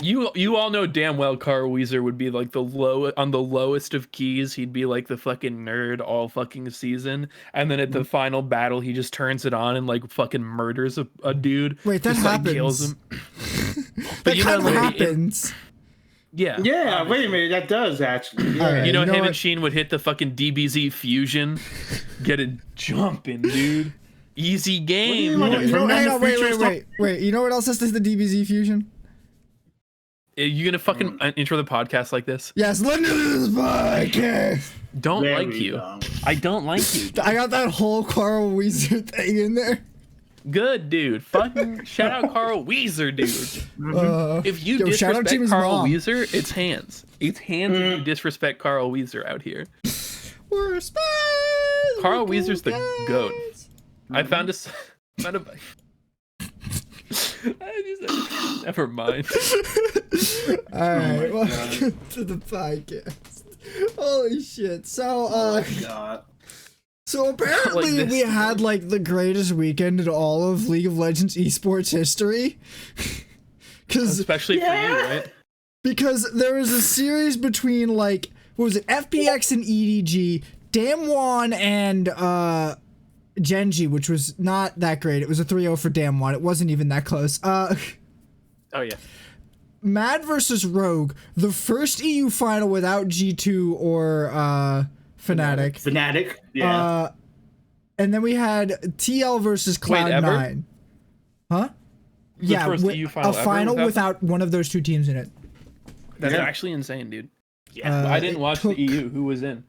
You all know damn well Carl Weezer would be like on the lowest of keys. He'd be like the fucking nerd all fucking season, and then at the final battle, he just turns it on and like fucking murders a dude. Wait, that just, happens. Like, kills him. That kind of happens. Yeah. Yeah, wait a minute, that does actually. Yeah. Right, you know him what? and Sheen would hit the fucking DBZ fusion, get it jumping, dude. Easy game. What do you mean? Hang on, wait. You know what else is the DBZ fusion? Are you gonna fucking intro the podcast like this? Yes, let me do this podcast. Don't There like we you. go. I don't like you. I got that whole Carl Weezer thing in there. Good dude. Fucking shout out Carl Weezer, dude. If you shout out disrespect Jimmy's Carl mom. Weezer, it's hands. It's hands if you disrespect Carl Weezer out here. We're spies. Carl Weezer's the goat. I found a. Never mind. Alright, welcome to the podcast. Holy shit. So, God. so apparently Like this. we had like the greatest weekend in all of League of Legends esports history. Especially for you, right? Because there was a series between like, what was it, FPX and EDG, Damwon and Genji, which was not that great. It was a 3-0 for Damwon. It wasn't even that close. Oh yeah. Mad versus Rogue, the first EU final without G2 or Fnatic. Fnatic, yeah. And then we had TL versus Wait, ever? Cloud9. Huh? Yeah, first EU final a final ever without one of those two teams in it. That's Yeah. actually insane, dude. Yeah. I didn't it watch took- the EU. Who was in?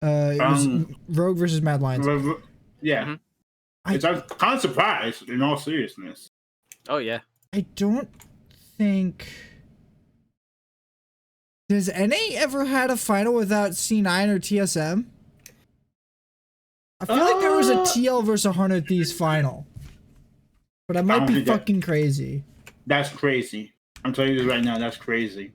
It was Rogue versus Mad Lions. Yeah. Mhm. I'm kind of surprised, in all seriousness. Oh yeah. I don't think. Does NA ever had a final without C9 or TSM? I feel like there was a TL versus 100 Thieves final. But I might don't be think that- fucking crazy. That's crazy. I'm telling you this right now, that's crazy.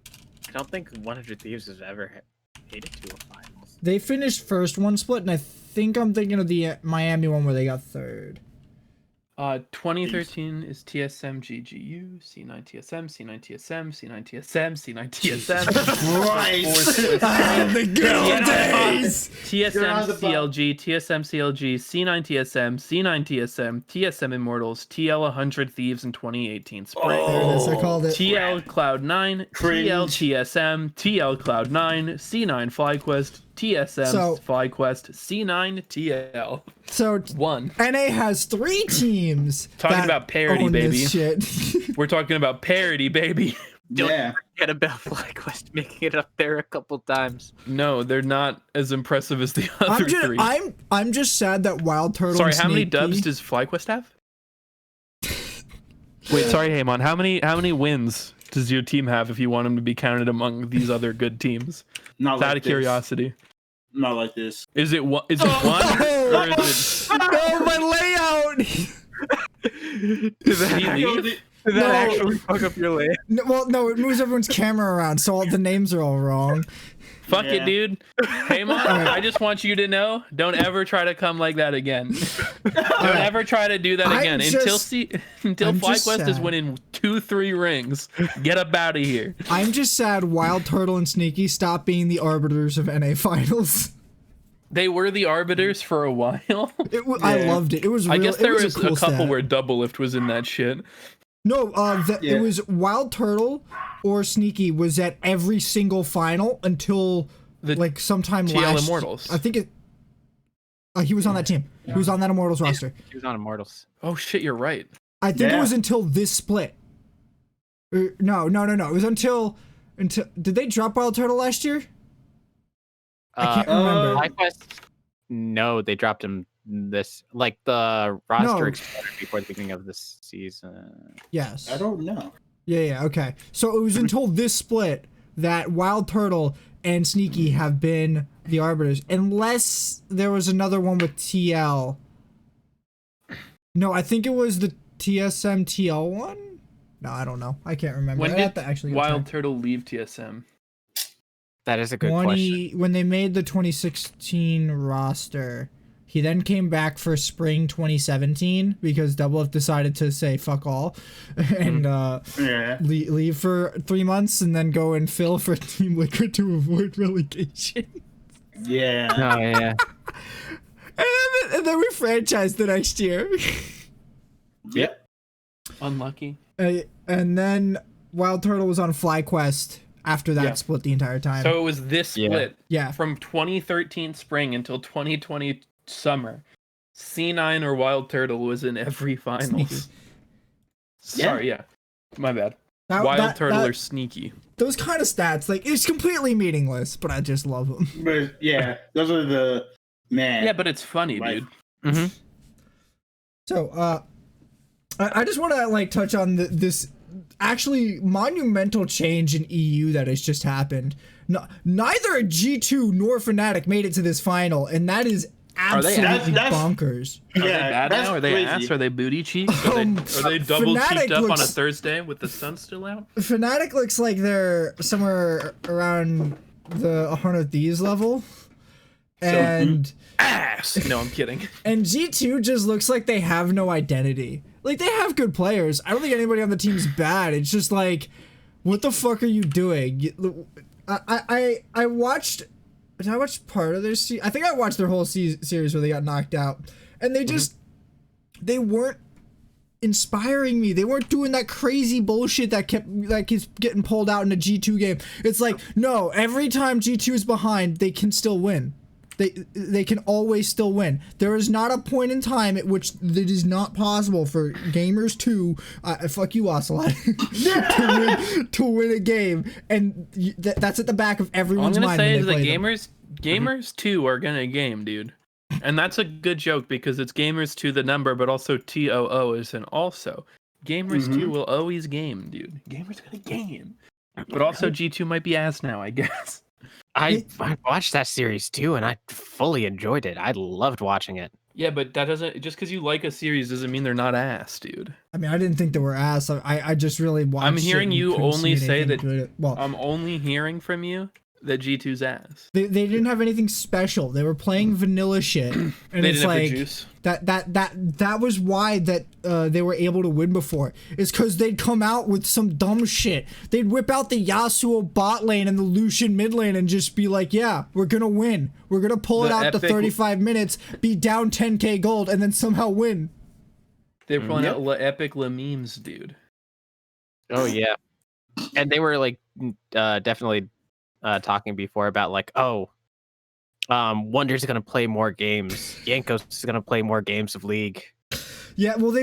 I don't think 100 Thieves has ever made it to a finals. They finished first one split, and I think I'm thinking of the Miami one where they got third. 2013 is TSM GGU, C9 TSM, C9 TSM, C9 TSM, C9 TSM. Right. The good old days! TSM CLG, TSM CLG, C9 TSM, C9 TSM, TSM Immortals, TL 100 Thieves in 2018 spring. There it is, I called it. TL Cloud9, Cringe. TL TSM, TL Cloud9, C9 FlyQuest, TSM So- FlyQuest, C9 TL. So, 1. NA has 3 teams. Talking that about parity, own baby. this shit. We're talking about parity, baby. Yeah. Forget about FlyQuest making it up there a couple times. No, they're not as impressive as the other three. I'm just sad that Wild Turtle. Sorry, and how many Sneaky- dubs does FlyQuest have? Wait, sorry, Haymant. How many wins does your team have if you want them to be counted among these other good teams? Not Out like of this. curiosity, Not like this. is it one? Is it one? Or is it? No, my layout. Did that, Did he leave? did that No. actually fuck up your layout? No, well, no, it moves everyone's camera around, so all the names are all wrong. Fuck Yeah. it, dude. Haymont, I just want you to know, don't ever try to come like that again. Don't ever try to do that I'm again just- until I'm just FlyQuest is sad. winning 2-3 rings. Get up out of here. I'm just sad Wild Turtle and Sneaky stopped being the arbiters of NA finals. They were the arbiters for a while. I Yeah. loved it. It was. I Real, guess there it was cool a couple stat. where Double Lift was in that shit. No, Yeah. it was Wild Turtle or Sneaky was at every single final until The like sometime TL last. Immortals. I think it. He was on that team. He was on that Immortals roster. He was on Immortals. Oh shit, you're right. I think it Yeah. was until this split. No. It was until. Did they drop Wild Turtle last year? I can't remember. FlyQuest. No, they dropped him this the roster No. exploded before the beginning of this season. Yes. I don't know. Yeah, okay. So it was until this split that Wild Turtle and Sneaky have been the arbiters, unless there was another one with TL. No, I think it was the TSM TL one. No, I don't know. I can't remember. When I'd have did to actually Wild Turtle leave TSM? That is a good question. When they made the 2016 roster, He then came back for spring 2017 because Double F decided to say fuck all and leave for 3 months and then go and fill for Team Liquid to avoid relegation. Yeah. Oh yeah. And then we franchised the next year. Yep. Unlucky. And then Wild Turtle was on FlyQuest after that split the entire time. So it was this split. Yeah. From 2013 spring until 2020 summer. C9 or Wild Turtle was in every finals. Sneaky. Sorry, yeah. My bad. Wild Turtle or Sneaky. Those kind of stats, like, it's completely meaningless, but I just love them. But yeah, those are the man. Yeah, but it's funny, dude. Mm-hmm. So, I just want to like touch on this actually monumental change in EU that has just happened. No, neither G2 nor Fnatic made it to this final, and that is absolutely bonkers. Are they bad now? Are they ass? Are they booty cheeks? Are they double cheeked up on a Thursday with the sun still out? Fnatic looks like they're somewhere around the 100 Thieves level. And ass. No, I'm kidding. And G2 just looks like they have no identity. Like, they have good players. I don't think anybody on the team's bad. It's just like, what the fuck are you doing? I watched. Did I watch part of their I think I watched their whole series where they got knocked out, and they just they weren't inspiring me. They weren't doing that crazy bullshit that keeps getting pulled out in a G2 game. It's like, no, every time G2 is behind, they can still win. They can always still win. There is not a point in time at which it is not possible for gamers to fuck you, Ocelot, to win a game, and that's at the back of everyone's mind. All I'm gonna say is that gamers too are gonna game, dude, and that's a good joke because it's gamers to the number, but also TOO is an also. Gamers too will always game, dude. Gamers gonna game, but also G2 might be ass now, I guess. I watched that series too, and I fully enjoyed it. I loved watching it. Yeah, but that doesn't just because you like a series doesn't mean they're not ass, dude. I mean, I didn't think they were ass. I just really watched. I'm hearing you only say that. Well, I'm only hearing from you that G2's ass. They didn't have anything special. They were playing vanilla shit, and they it's didn't like have the juice. that was why they were able to win before. It's because they'd come out with some dumb shit. They'd whip out the Yasuo bot lane and the Lucian mid lane and just be like, "Yeah, we're gonna win. We're gonna pull it out to 35 minutes, be down 10k gold, and then somehow win." They're pulling out epic memes, dude. Oh yeah, and they were like definitely talking before about like, Wonder's gonna play more games. Yankos is gonna play more games of League. Yeah, well,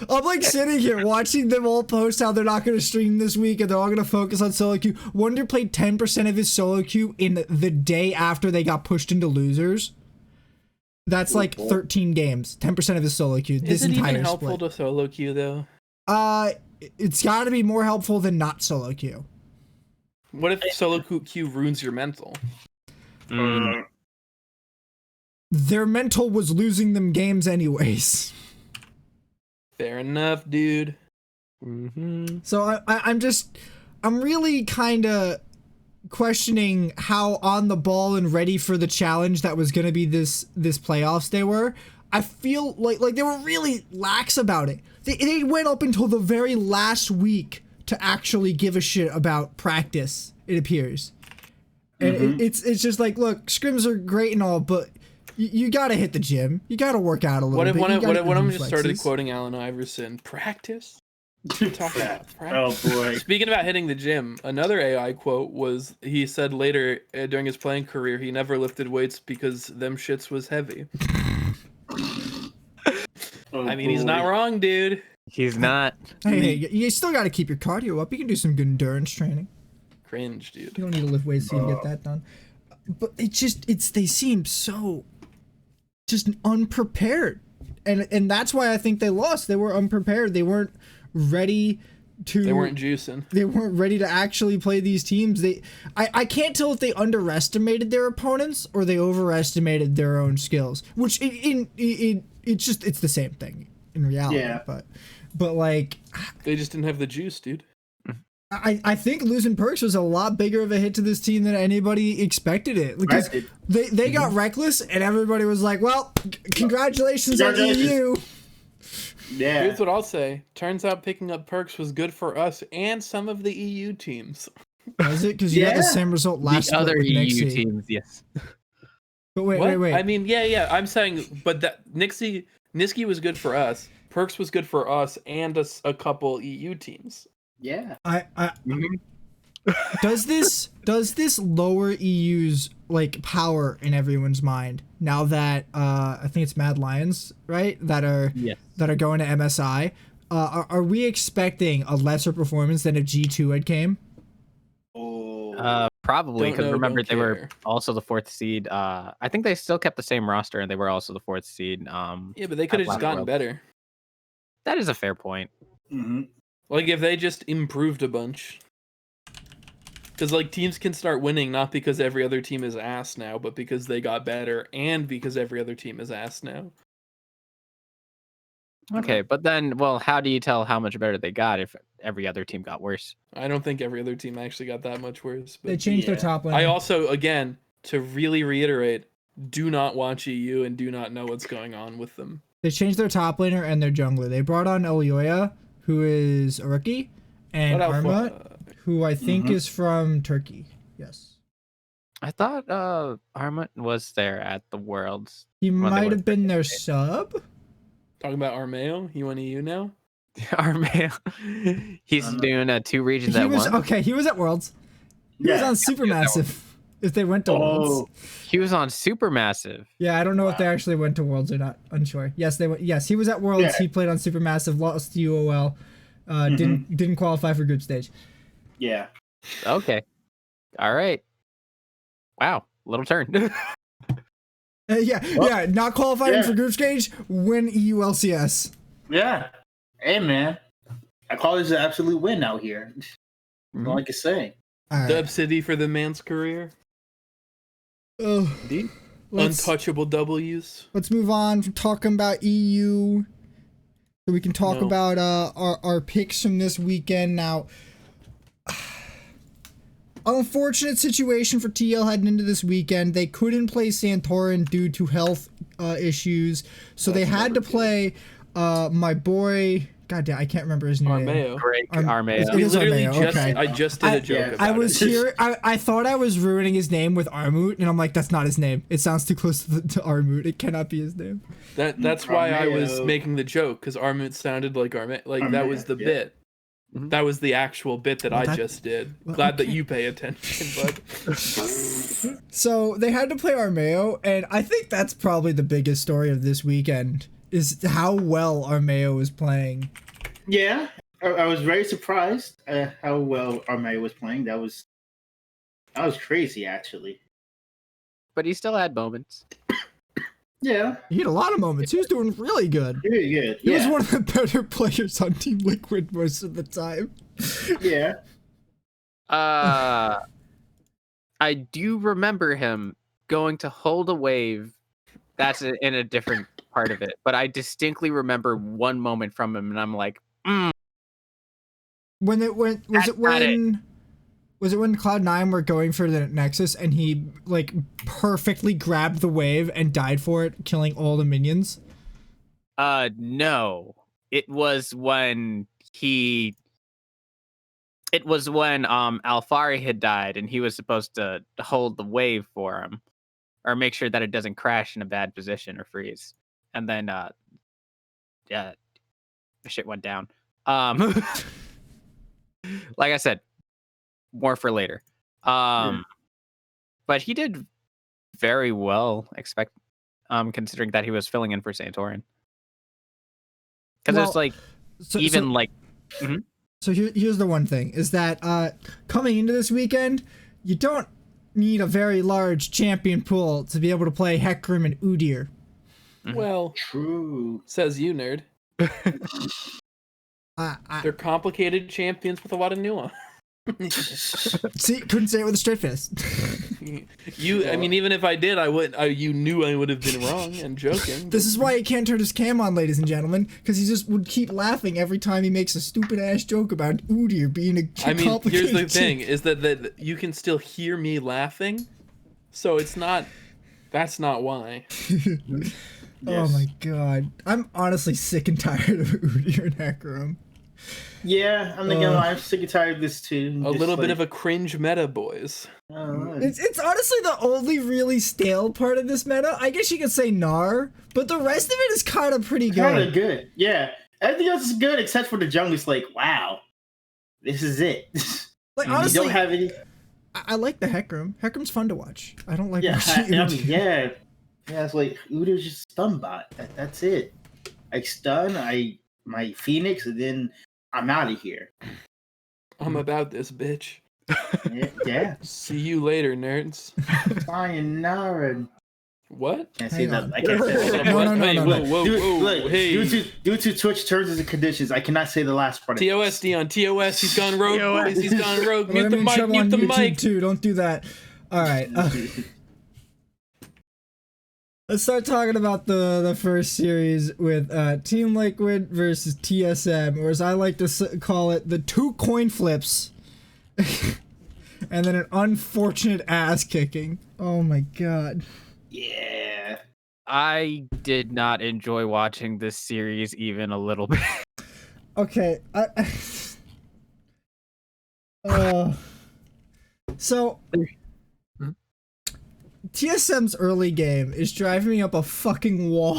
I'm like sitting here watching them all post how they're not going to stream this week and they're all going to focus on solo queue. Wonder played 10% of his solo queue in the day after they got pushed into losers. That's like 13 games, 10% of his solo queue. This entire split. Is it even helpful to solo queue though? It's got to be more helpful than not solo queue. What if solo queue ruins your mental? Their mental was losing them games anyways. Fair enough, dude. So I'm really kind of questioning how on the ball and ready for the challenge that was going to be this playoffs they were. I feel like they were really lax about it. They went up until the very last week to actually give a shit about practice, it appears. And it's just like, look, scrims are great and all, but you gotta hit the gym. You gotta work out a little bit. What if I'm just started quoting Allen Iverson? Practice? Talk about practice. Oh boy. Speaking about hitting the gym, another AI quote was he said later during his playing career he never lifted weights because them shits was heavy. I mean, he's not wrong, dude. He's not. Hey, you still gotta keep your cardio up. You can do some good endurance training. Cringe, dude. You don't need to lift weights to get that done. But they seem so just unprepared. And that's why I think they lost. They were unprepared. They weren't ready to... They weren't juicing. They weren't ready to actually play these teams. I can't tell if they underestimated their opponents or they overestimated their own skills. Which it's the same thing in reality. Yeah. But like... They just didn't have the juice, dude. I think losing Perks was a lot bigger of a hit to this team than anybody expected it. Because they got reckless and everybody was like, well, congratulations on EU. Yeah. Here's what I'll say. Turns out picking up Perks was good for us and some of the EU teams. Was it? Because you had the same result last The other with EU Nixie. teams, yes. But wait. I mean, yeah. I'm saying, but that Nizzy was good for us. Perks was good for us and a couple EU teams. Yeah. Does this lower EU's like power in everyone's mind now that I think it's Mad Lions, right? That are going to MSI. Are we expecting a lesser performance than if G2 had came? Probably, because remember they were care. also the 4th seed. I think they still kept the same roster and they were also the 4th seed. Yeah, but they could have just gotten better. That is a fair point. Like if they just improved a bunch. Because like teams can start winning not because every other team is ass now, but because they got better and because every other team is ass now. Okay, but then, well, how do you tell how much better they got if every other team got worse? I don't think every other team actually got that much worse. But They changed their top lane. I also, again, to really reiterate, do not watch EU and do not know what's going on with them. They changed their top laner and their jungler. They brought on Elyoya, who is a rookie, and Haymant, who I think is from Turkey. Yes. I thought Haymant was there at the Worlds. He might have been their sub. Talking about Armeo, you want EU now? Armeo. He's doing 2 regions at once. Okay, he was at Worlds. He was on Supermassive. If they went to Worlds. He was on Supermassive. Yeah, I don't know if they actually went to Worlds or not. Unsure. Yes, they went. Yes, he was at Worlds. Yeah. He played on Supermassive, lost to UOL. Didn't qualify for group stage. Yeah. Okay. All right. Wow. Little turn. Yeah, not qualifying for group stage, win EU LCS. Yeah. Hey, man. I call this an absolute win out here. That's all I can say. Dub City for the man's career. Indeed. Untouchable W's. Let's move on from talking about EU. So we can talk about our picks from this weekend. Now, unfortunate situation for TL heading into this weekend. They couldn't play Santorin due to health issues, so they had to play my boy. God damn, I can't remember his name. Armeo. Armeo. We literally okay. I just did a joke about I was here. I thought I was ruining his name with Armut, and I'm like, that's not his name. It sounds too close to Armut. It cannot be his name. That's why I was making the joke, because Armut sounded like Armeo. Like that was the bit. That was the actual bit that I just did. Glad that you pay attention, bud. So they had to play Armeo, and I think that's probably the biggest story of this weekend, is how well Armeo was playing. Yeah, I was very surprised at how well Armeo was playing. That was crazy, actually. But he still had moments. Yeah. He had a lot of moments. He was doing really good. Really good. He was one of the better players on Team Liquid most of the time. Yeah. I do remember him going to hold a wave. That's in a different part of it. But I distinctly remember one moment from him, and I'm like, Was it when Cloud9 were going for the Nexus and he like perfectly grabbed the wave and died for it, killing all the minions? No. It was when Alfari had died and he was supposed to hold the wave for him or make sure that it doesn't crash in a bad position or freeze. And then shit went down. Like I said, more for later. But he did very well, considering that he was filling in for Santorin. Because it's like So here's the one thing, is that coming into this weekend, you don't need a very large champion pool to be able to play Hecarim and Udyr. Well, true. Says you, nerd. They're complicated champions with a lot of nuance. See, couldn't say it with a straight face. I mean, even if I did, I would. You knew I would have been wrong and joking. This is why he can't turn his cam on, ladies and gentlemen, because he just would keep laughing every time he makes a stupid ass joke about Udyr being a I mean, complicated. here's the thing: is that you can still hear me laughing, so it's not. That's not why. Oh my god, I'm honestly sick and tired of Udyr and Hecarim. Yeah, I'm not gonna lie, I'm sick and tired of this too. A little bit of a cringe meta, boys. It's honestly the only really stale part of this meta. I guess you could say Gnar, but the rest of it is kind of pretty good. Kind of good, yeah. Everything else is good except for the jungle. It's like, wow, this is it. Like honestly, you don't have any. I like the Hecarim. Hecarim's fun to watch. I don't like. Yeah, yeah. It's like Udyr's just stun bot. That's it. I stun. My Phoenix, and then I'm out of here. I'm about this, bitch. Yeah. See you later, nerds. Sayonara. What? Can't say that. on. I can't say that. No. Whoa, hey. Due to Twitch terms and conditions, I cannot say the last part. TOS, Dion, TOS, he's gone rogue, boys. He's gone rogue. We're Mute the gonna be in mic, trouble mute on the YouTube mic. too. Don't do that. All right. Let's start talking about the first series with Team Liquid versus TSM, or as I like to call it, the two coin flips, and then an unfortunate ass kicking. Oh my god. Yeah. I did not enjoy watching this series even a little bit. Okay. So TSM's early game is driving me up a fucking wall.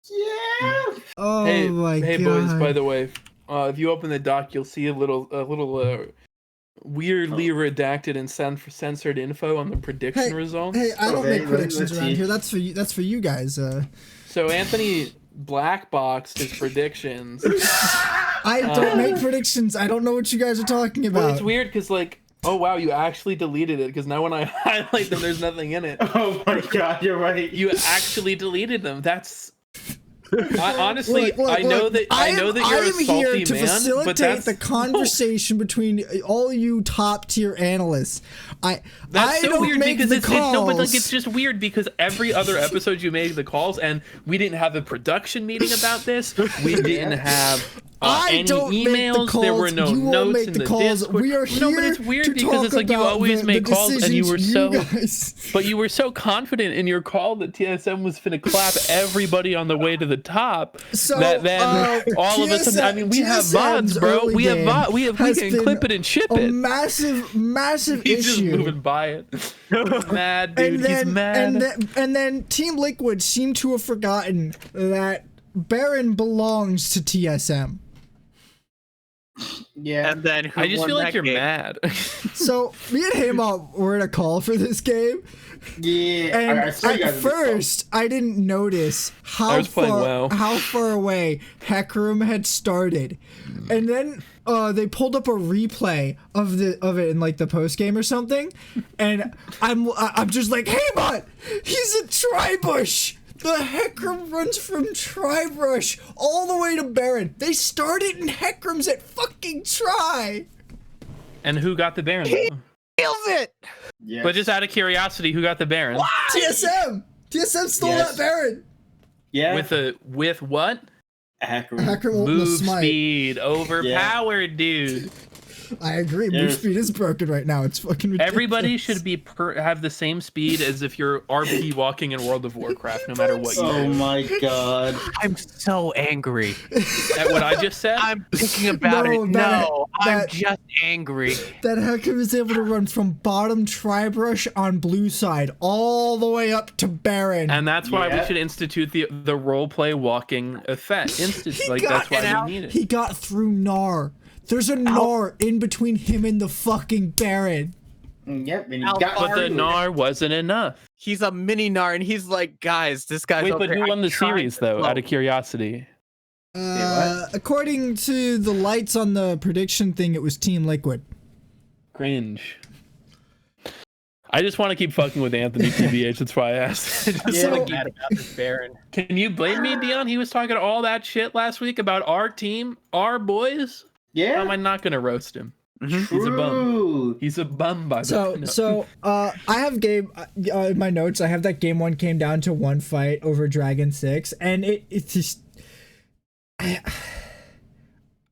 Yeah. Oh my god. Hey boys, by the way, if you open the doc, you'll see a little weirdly redacted and censored info on the prediction results. Hey, I don't Okay, make predictions let's around see. here. That's for you guys. So Anthony blackboxed his predictions. I don't make predictions. I don't know what you guys are talking about. Well, it's weird because oh wow, you actually deleted it, because now when I highlight them, there's nothing in it. Oh my god, you're right. You actually deleted them. That's honestly, Look, I know that you're a I'm salty here to man, facilitate but that's the conversation between all you top tier analysts. That's I so don't weird make because the it's no, but calls. it's just weird because every other episode you made the calls, and we didn't have a production meeting about this. We didn't have I any don't make the emails. There were calls, no you all notes make in the the calls. Discord. We are No, but here it's weird to because talk it's like you about always the make calls, and you were decisions but you were so confident in your call that TSM was finna clap everybody on the way to the top. So, that then all of a sudden, I mean, we have VODs, bro. We can clip it and ship a it. massive He's issue. just moving by it. Mad, dude. He's mad. And then Team Liquid seemed to have forgotten that Baron belongs to TSM. Yeah. And then who I just won feel like that you're game? mad. So me and Haymont were in a call for this game, Yeah. and I saw you at guys in this call. first I didn't notice how was playing well. far away Hecarim had started, and then they pulled up a replay of it in like the post game or something, and I'm just like, Haymont, he's a Tribush. The Hecarim runs from Tribrush all the way to Baron. They started in Hecarim's at fucking Tri. And who got the Baron? though? Kills it. Yes. But just out of curiosity, who got the Baron? TSM stole Yes. that Baron. Yeah. With what? Hecarim. Hecarim ultimate Move smite. speed, overpowered, dude. I agree. Move There's- speed is broken right now. It's fucking ridiculous. Everybody should be have the same speed as if you're RP walking in World of Warcraft, no matter what you Oh do. my god. I'm so angry. That what I just said? I'm thinking about No, it. that- No, I'm that- just angry. That Hecarim is able to run from bottom Tribrush on blue side all the way up to Baron. And that's why we Yeah. should institute the role play walking effect. That's why we need it. He got through Gnar. There's a Gnar in between him and the fucking Baron. Yep. And he How got But the through. Gnar wasn't enough. He's a mini Gnar, and he's like, guys, this guy's Wait, up but there. who won I'm the trying series to though? slow. Out of curiosity. what? According to the lights on the prediction thing, it was Team Liquid. Cringe. I just want to keep fucking with Anthony TBH. That's why I asked. Just Yeah. wanna Mad about this Baron. Can you blame me, Dion? He was talking all that shit last week about our team, our boys. How am Yeah. I not gonna roast him? Mhm. He's a bum. True. He's a bum by the way. So I have game in my notes. I have that game 1 came down to 1 fight over Dragon 6, and it's just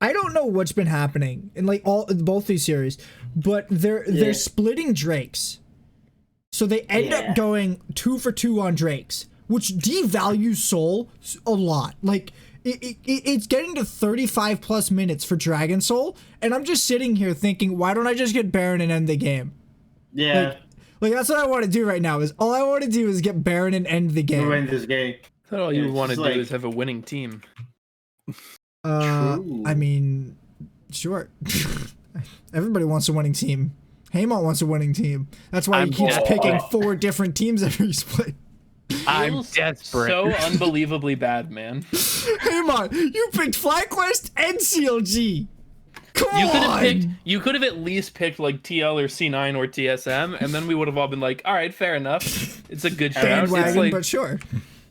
I don't know what's been happening in like both these series, but they're splitting Drakes, so they end up going 2 for 2 on Drakes, which devalues Soul a lot. Like it's getting to 35 plus minutes for Dragon Soul, and I'm just sitting here thinking, why don't I just get Baron and end the game? Yeah. Like that's what I want to do right now. Is all I want to do is get Baron and end the game. Win this game. I thought all you It's want to just do like- is have a winning team. True. I mean, sure. Everybody wants a winning team. Haymont wants a winning team. That's why he keeps picking 4 different teams every split. I'm Feels desperate. So unbelievably bad, man. Haymont, you picked FlyQuest and CLG. Come You could have on. picked. You could have at least picked like TL or C9 or TSM, and then we would have all been like, "All right, fair enough. It's a good shout." Bandwagon, It's like, but sure.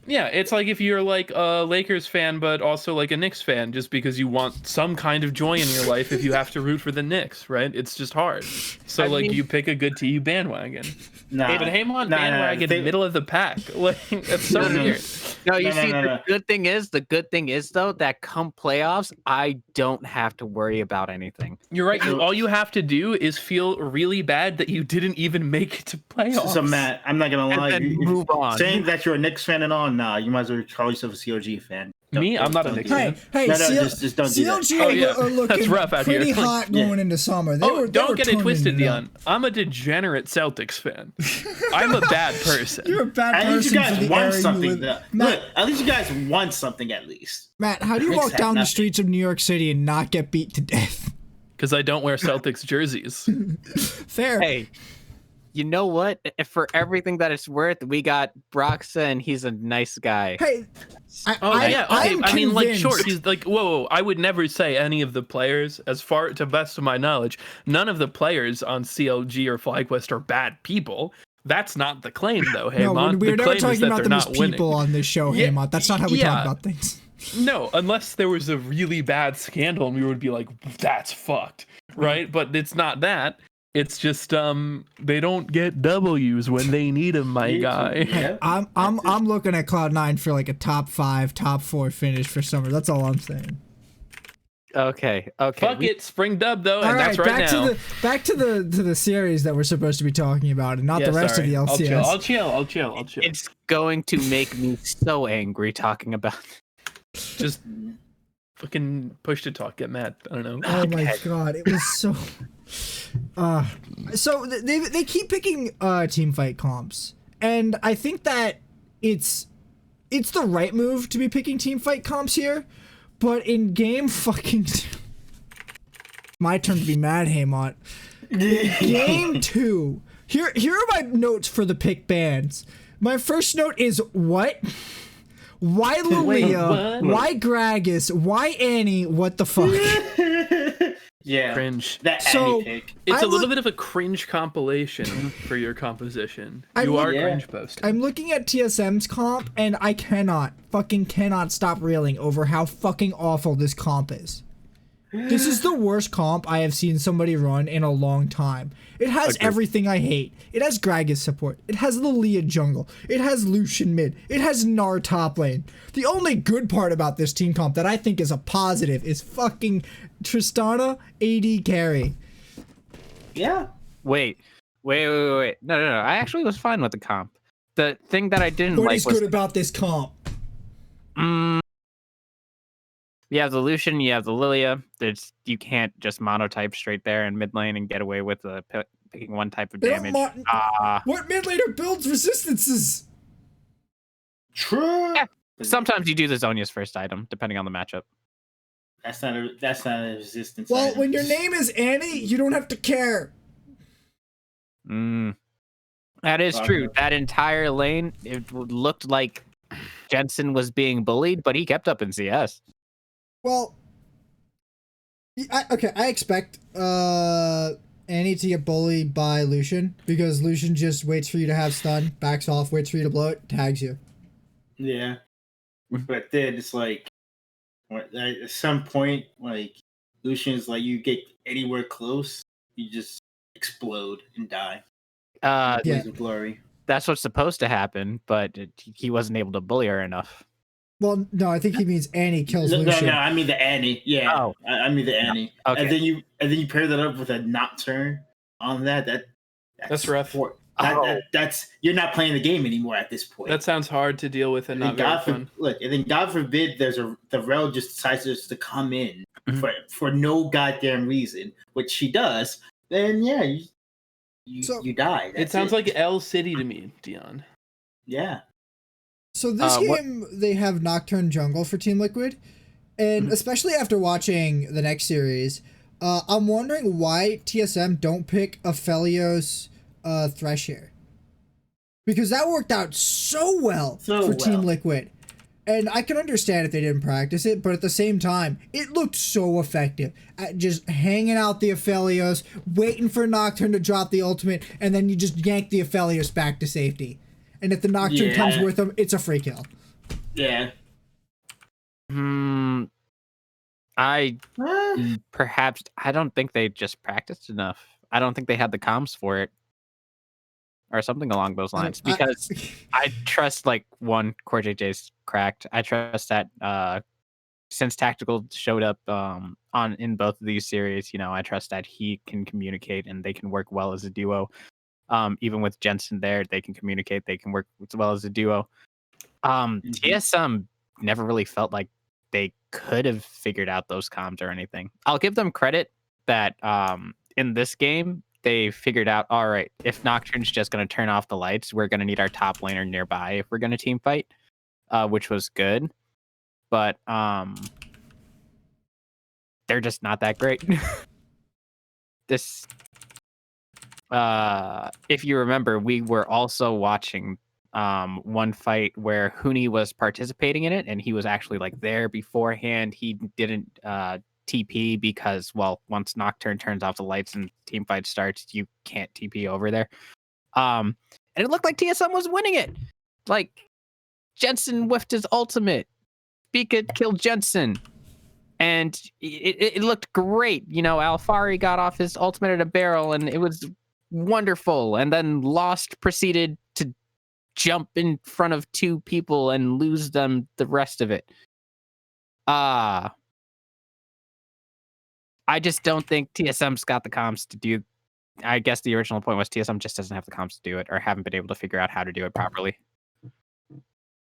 yeah, it's like if you're like a Lakers fan, but also like a Knicks fan, just because you want some kind of joy in your life. If you have to root for the Knicks, right? It's just hard. So I like mean- you pick a good TU bandwagon. Nah. But Haymont bandwagon, middle of the pack. Like that's so No. weird. No, you No, see, no, the no. good thing is though that come playoffs, I don't have to worry about anything. You're right. All you have to do is feel really bad that you didn't even make it to playoffs. So Matt, I'm not gonna lie. then You- move on. Saying that you're a Knicks fan and all, nah, you might as well call yourself a COG fan. Me? I'm not a Knicks do fan. that. Hey, No, CLG just don't do that. CLG Oh, yeah. are looking That's rough out here. pretty hot Yeah. going into summer. They were Don't get it turning twisted, it up. Dion. I'm a degenerate Celtics fan. I'm a bad person. You're a bad At least person you for guys the won area you something. live. Though. Matt, Look, at least you guys won something at least. Matt, how do you Knicks walk have down the nothing. streets of New York City and not get beat to death? Because I don't wear Celtics jerseys. Fair. Hey, you know what? If for everything that it's worth, we got Broxa, and he's a nice guy. Hey, Oh yeah, okay. I'm I mean, like, convinced. sure. He's like, whoa. I would never say any of the players, as far to best of my knowledge, none of the players on CLG or FlyQuest are bad people. That's not the claim, though. Hey, No, Mon. we're the never claim is talking that about they're them as not people winning. on this show, Yeah, Haymont. That's not how we yeah. talk about things. No, unless there was a really bad scandal, and we would be like, that's fucked, right? But it's not that. It's just they don't get W's when they need them, my guy. Yeah. I'm looking at Cloud9 for like a top 5, top 4 finish for summer. That's all I'm saying. Okay. Fuck it, spring dub though, and All that's right back now. back to the series that we're supposed to be talking about, and not Yeah, the rest sorry. of the LCS. I'll chill. It's going to make me so angry talking about. Just fucking push to talk, get mad. I don't know. Oh my god, it was so. So they keep picking team fight comps, and I think that it's the right move to be picking team fight comps here, but in game fucking. My turn to be mad, Haymont. Game 2. Here are my notes for the pick bands. My first note is what? Why Lilia? what? Why Gragas? Why Annie? What the fuck? Yeah. Cringe. That So- Annie pick. It's I a little look- bit of a cringe compilation for your composition. I You look- are Yeah. cringe posting. I'm looking at TSM's comp, and I cannot stop reeling over how fucking awful this comp is. This is the worst comp I have seen somebody run in a long time. It has everything I hate. It has Gragas support. It has Lilia jungle. It has Lucian mid. It has Gnar top lane. The only good part about this team comp that I think is a positive is fucking Tristana AD carry. Yeah. Wait. No. I actually was fine with the comp. The thing that I didn't What like is was good about this comp? you have the Lucian, you have the Lilia. You can't just monotype straight there in mid lane and get away with picking one type of They don't damage. What mid laner builds resistances? True. Yeah. Sometimes you do the Zhonya's first item, depending on the matchup. That's not a resistance. Well, item. when your name is Annie, you don't have to care. That is true. That entire lane, it looked like Jensen was being bullied, but he kept up in CS. Well, I expect Annie to get bullied by Lucian because Lucian just waits for you to have stun, backs off, waits for you to blow it, tags you. Yeah. But then it's like, at some point, like, Lucian's like you get anywhere close, you just explode and die. Uh, Yeah. Blaze of glory. That's what's supposed to happen, but he wasn't able to bully her enough. Well, no, I think he means Annie kills No, Lucian. I mean the Annie. Yeah. Oh. I mean the Annie. Okay. And then you pair that up with a Nocturne on that's rough. That's you're not playing the game anymore at this point. That sounds hard to deal with and not very fun. And then God forbid the Rel just decides just to come in for no goddamn reason, which she does. Then yeah, you die. It sounds like L City to me, Dion. Yeah. So this game, they have Nocturne Jungle for Team Liquid, and especially after watching the next series, I'm wondering why TSM don't pick Aphelios Thresh here. Because that worked out so well for Team Liquid. And I can understand if they didn't practice it, but at the same time, it looked so effective at just hanging out the Aphelios, waiting for Nocturne to drop the ultimate, and then you just yank the Aphelios back to safety. And if the Nocturne comes with them, it's a free kill. Yeah. I don't think they just practiced enough. I don't think they had the comms for it. Or something along those lines. Because I trust, like, Core JJ's cracked. I trust that since Tactical showed up in both of these series, I trust that he can communicate and they can work well as a duo. Even with Jensen there, they can communicate, they can work as well as a duo. TSM never really felt like they could have figured out those comms or anything. I'll give them credit that in this game, they figured out, all right, if Nocturne's just going to turn off the lights, we're going to need our top laner nearby if we're going to team fight, which was good. But they're just not that great. If you remember, we were also watching one fight where Huni was participating in it, and he was actually like there beforehand. He didn't TP because, well, once Nocturne turns off the lights and team fight starts, you can't TP over there. And it looked like TSM was winning it. Like, Jensen whiffed his ultimate. Pika killed Jensen. And it looked great. Alfari got off his ultimate at a barrel, and it was wonderful. And then Lost proceeded to jump in front of two people and lose them the rest of it. I just don't think TSM's got the comms to do. I guess the original point was TSM just doesn't have the comms to do it, or haven't been able to figure out how to do it properly.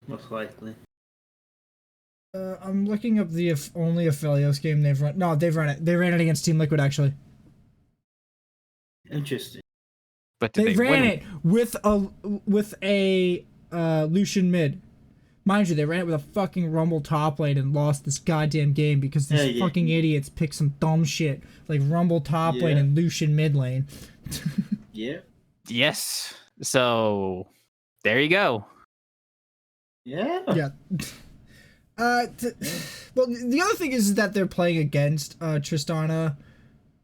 Most likely. I'm looking up the only Aphelios game they've run. No, they've run it. They ran it against Team Liquid, actually. Interesting. But they ran it with a Lucian mid. Mind you, they ran it with a fucking Rumble top lane and lost this goddamn game because these fucking idiots picked some dumb shit like Rumble top lane and Lucian mid lane. Yeah. Yes. So there you go. Yeah. Yeah. Well, the other thing is that they're playing against Tristana.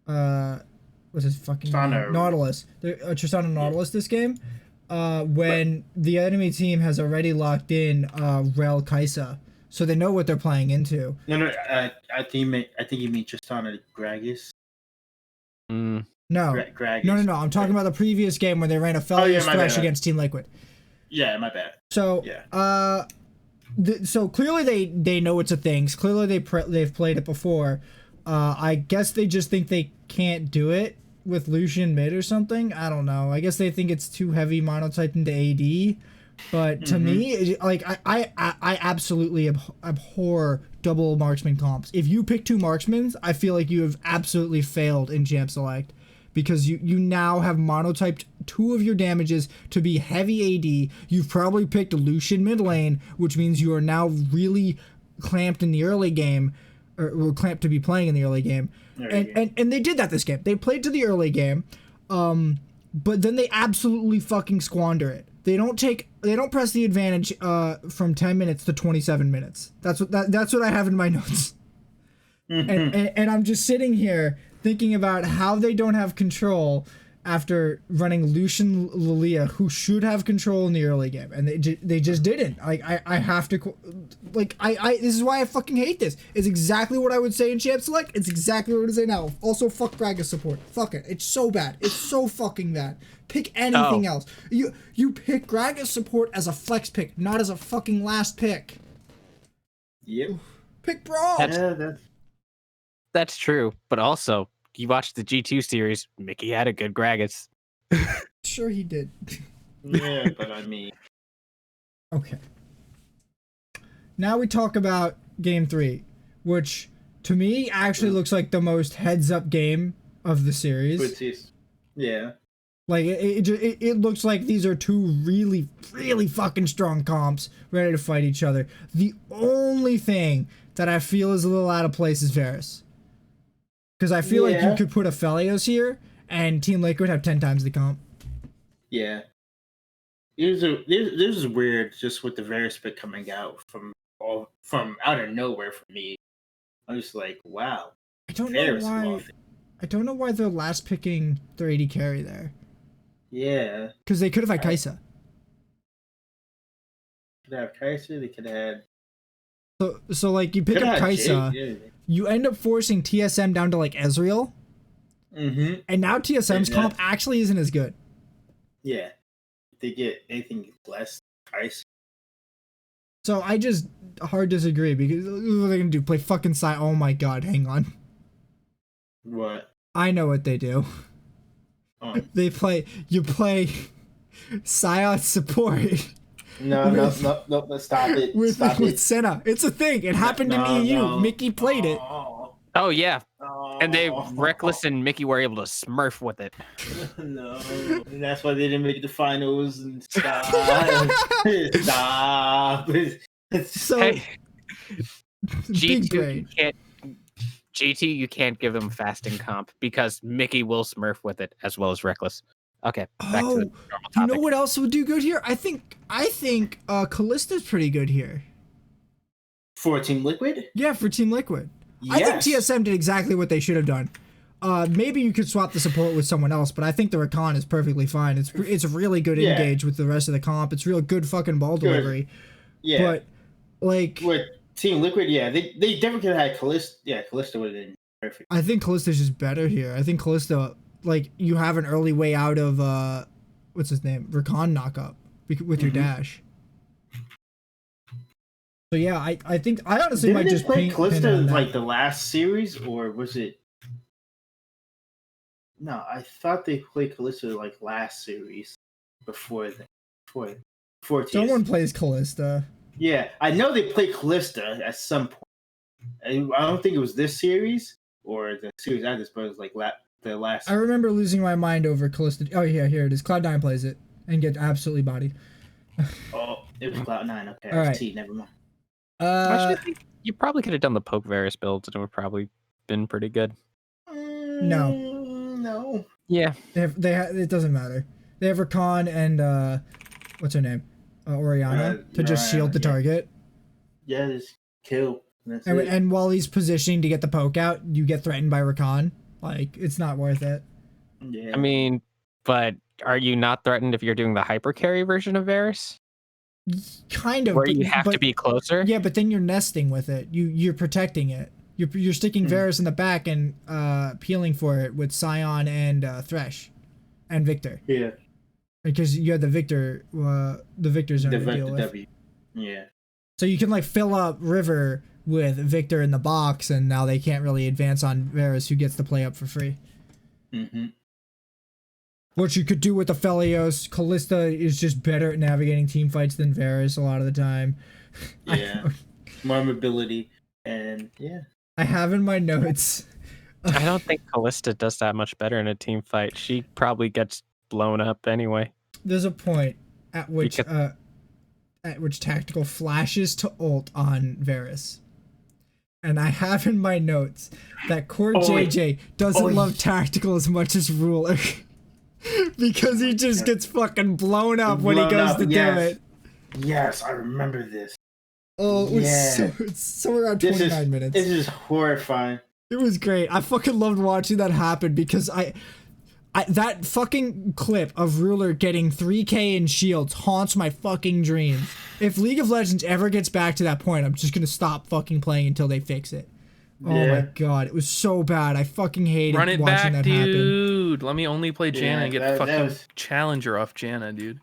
What's his fucking name? Nautilus. Tristana Nautilus this game. When the enemy team has already locked in Rel Kaisa, so they know what they're playing into. No, I think you mean Tristana Gragas. No, Gragas. no. I'm talking about the previous game where they ran a Aphelios Thresh against Team Liquid. Yeah, my bad. So so clearly they know it's a thing. Clearly they've played it before. I guess they just think they can't do it with Lucian mid or something. I don't know. I guess they think it's too heavy monotype into AD. But to me, like I absolutely abhor double marksman comps. If you pick two marksmen, I feel like you have absolutely failed in Champ Select. Because you now have monotyped two of your damages to be heavy AD. You've probably picked Lucian mid lane, which means you are now really clamped in the early game, or clamped to be playing in the early game. And they did that this game. They played to the early game, but then they absolutely fucking squander it. They don't press the advantage from 10 minutes to 27 minutes. That's what I have in my notes. And I'm just sitting here thinking about how they don't have control after running Lucian Lilia, who should have control in the early game, and they just didn't. Like I have to, like this is why I fucking hate this. It's exactly what I would say in Champ Select. It's exactly what I would say now. Also, fuck Gragas support. Fuck it. It's so bad. It's so fucking bad. Pick anything else. You pick Gragas support as a flex pick, not as a fucking last pick. Yep. Pick Braum. That's true, but also you watched the G2 series. Mickey had a good Gragas. Sure he did. Yeah, but I mean. Okay. Now we talk about Game 3, which to me actually looks like the most heads-up game of the series. Yeah. Like it looks like these are two really, really fucking strong comps ready to fight each other. The only thing that I feel is a little out of place is Varus. Because I feel like you could put a Felios here, and Team Liquid have 10 times the comp. Yeah. This is weird, just with the Varus pick coming out from out of nowhere for me. I'm just like, wow. I don't know why they're last picking their AD carry there. Yeah. Because they could have had Kai'Sa. Could have Kai'Sa. They could have had. So like you pick up Kai'Sa, you end up forcing TSM down to like Ezreal, and now TSM's comp actually isn't as good. Yeah, if they get anything less Kai'Sa. So I just hard disagree because what are they gonna do? Play fucking Oh my god, hang on. What? I know what they do. Oh. You play Sion support. No, stop it. With Senna. It's a thing. It happened to me and you. Mickey played it. Oh, yeah. And Reckless and Mickey were able to smurf with it. No. And that's why they didn't make the finals and stop. Stop. So, hey, GT, you can't give them fasting comp because Mickey will smurf with it as well as Reckless. Okay, back to the normal topic. You know what else would do good here? I think Kallista's pretty good here. For Team Liquid? Yeah, for Team Liquid. Yes. I think TSM did exactly what they should have done. Maybe you could swap the support with someone else, but I think the Rakan is perfectly fine. It's really good engage with the rest of the comp. It's real good fucking ball delivery. Yeah. But like with Team Liquid, yeah, they definitely could have had Kallista. Yeah, Kallista would have been perfect. I think Kallista's just better here. I think Kallista, like, you have an early way out of what's his name? Rakan knockup with your dash. So yeah, I think I honestly might just play Kallista like the last series, or was it? No, I thought they played Kallista like last series before Someone plays Kallista. Yeah, I know they played Kallista at some point. I don't think it was this series or the series after this, but it was like the last. I remember losing my mind over Kallista. Oh yeah, here it is. Cloud9 plays it and get absolutely bodied. Oh, it was Cloud9. Okay, all right. T. Never mind. Actually, I think you probably could have done the poke Varus builds and it would probably been pretty good. No. Yeah. It doesn't matter. They have Rakan and what's her name? Orianna to just shield the target. Yeah, just kill. And while he's positioning to get the poke out, you get threatened by Rakan. Like, it's not worth it. Yeah. I mean, but are you not threatened if you're doing the hyper carry version of Varus? Kind of. Where you have to be closer? Yeah, but then you're nesting with it. You're protecting it. You're sticking Varus in the back and peeling for it with Sion and Thresh and Victor. Yeah. Because you have the Victor zone to deal with. W. Yeah. So you can like fill up River with Victor in the box, and now they can't really advance on Varus, who gets to play up for free. What you could do with the Felios, Kalista is just better at navigating team fights than Varus a lot of the time. Yeah. More mobility, and yeah. I have in my notes. I don't think Kalista does that much better in a team fight. She probably gets blown up anyway. There's a point at which tactical flashes to ult on Varus. And I have in my notes that Core JJ doesn't love tactical as much as Ruler. Because he just gets fucking blown up when he goes to do it. Yes, I remember this. Oh, it's somewhere around 29 minutes. This is horrifying. It was great. I fucking loved watching that happen because I that fucking clip of Ruler getting 3K in shields haunts my fucking dreams. If League of Legends ever gets back to that point, I'm just gonna stop fucking playing until they fix it. Oh my god, it was so bad. I fucking hated Run it watching back, that happen. dude. Let me only play Janna and get that fucking was- Challenger off Janna, dude.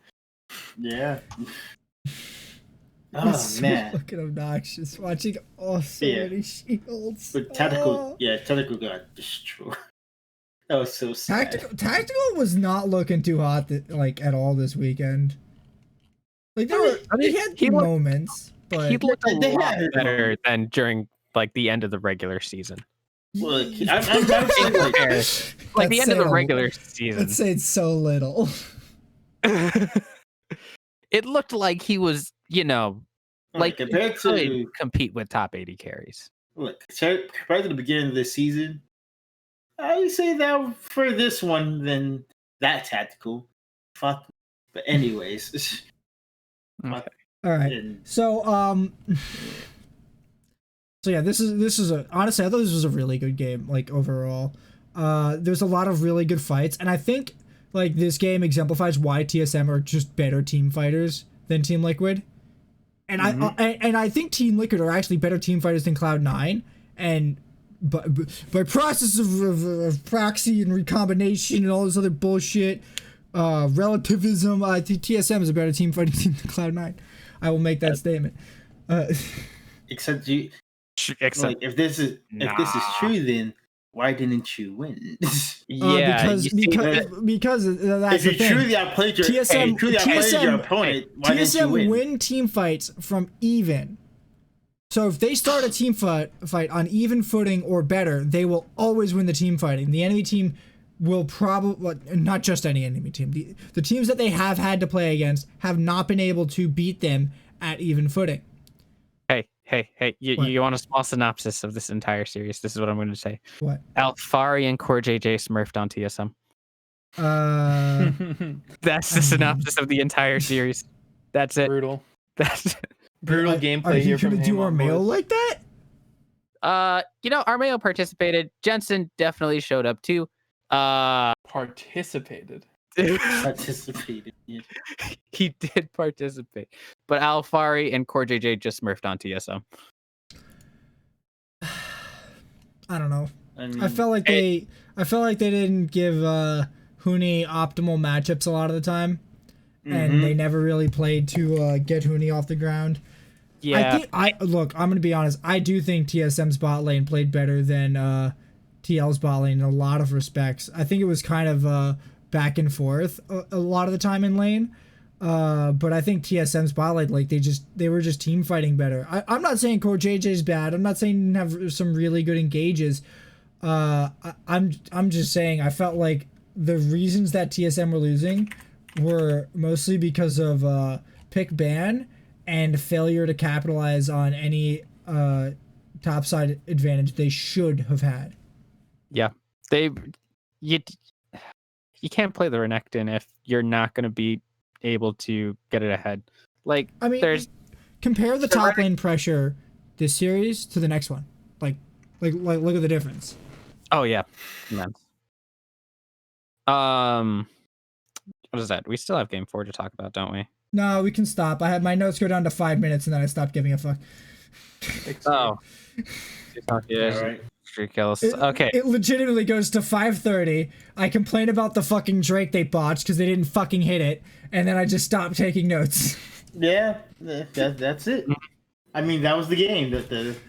Yeah. It was so fucking obnoxious watching so many shields. But tactical got destroyed. That was so sad. Tactical was not looking too hot at all this weekend. Like they had moments, but he looked a lot better than during like the end of the regular season. Look, I'm saying like the end of the regular season. Let's say it's so little. It looked like he was, like compared to compete with top 80 carries. Look, compared to the beginning of this season, I say that for this one, then that tactical. Fuck. But anyways. Okay. All right. So yeah, this is honestly, I thought this was a really good game, like overall. There's a lot of really good fights, and I think like this game exemplifies why TSM are just better team fighters than Team Liquid. And I think Team Liquid are actually better team fighters than Cloud9, and by process of proxy and recombination and all this other bullshit, relativism, I think TSM is a better team fighting team than Cloud9. I will make that statement. Except like, if this is true, then why didn't you win? Because that's if you truly outplayed your opponent, why didn't you win? Win team fights from even. So if they start a team fight on even footing or better, they will always win the team fighting. The enemy team will probably, not just any enemy team, the teams that they have had to play against have not been able to beat them at even footing. Hey, you want a small synopsis of this entire series? This is what I'm going to say. What? Alfari and Core JJ smurfed on TSM. That's the synopsis of the entire series. That's it. Brutal. That's brutal gameplay here from do Armeo like that? Armeo participated. Jensen definitely showed up too. Participated. Yeah. He did participate, but Alfari and Core JJ just smurfed on TSM. I don't know. I felt like they didn't give Huni optimal matchups a lot of the time, and they never really played to get Huni off the ground. Yeah. I'm gonna be honest. I do think TSM's bot lane played better than TL's bot lane in a lot of respects. I think it was kind of back and forth a lot of the time in lane. But I think TSM's bot lane, like they were just team fighting better. I'm not saying Core JJ's bad. I'm not saying he didn't have some really good engages. I'm just saying I felt like the reasons that TSM were losing were mostly because of pick ban and failure to capitalize on any topside advantage they should have had. Yeah, you can't play the Renekton if you're not going to be able to get it ahead. Like, I mean, compare the top lane pressure this series to the next one. Like look at the difference. Oh yeah, immense. What is that? We still have game 4 to talk about, don't we? No, we can stop. I had my notes go down to 5 minutes and then I stopped giving a fuck. Oh. Yeah, all right. Okay. It legitimately goes to 5:30. I complain about the fucking Drake they botched because they didn't fucking hit it, and then I just stopped taking notes. Yeah, that's it. I mean, that was the game.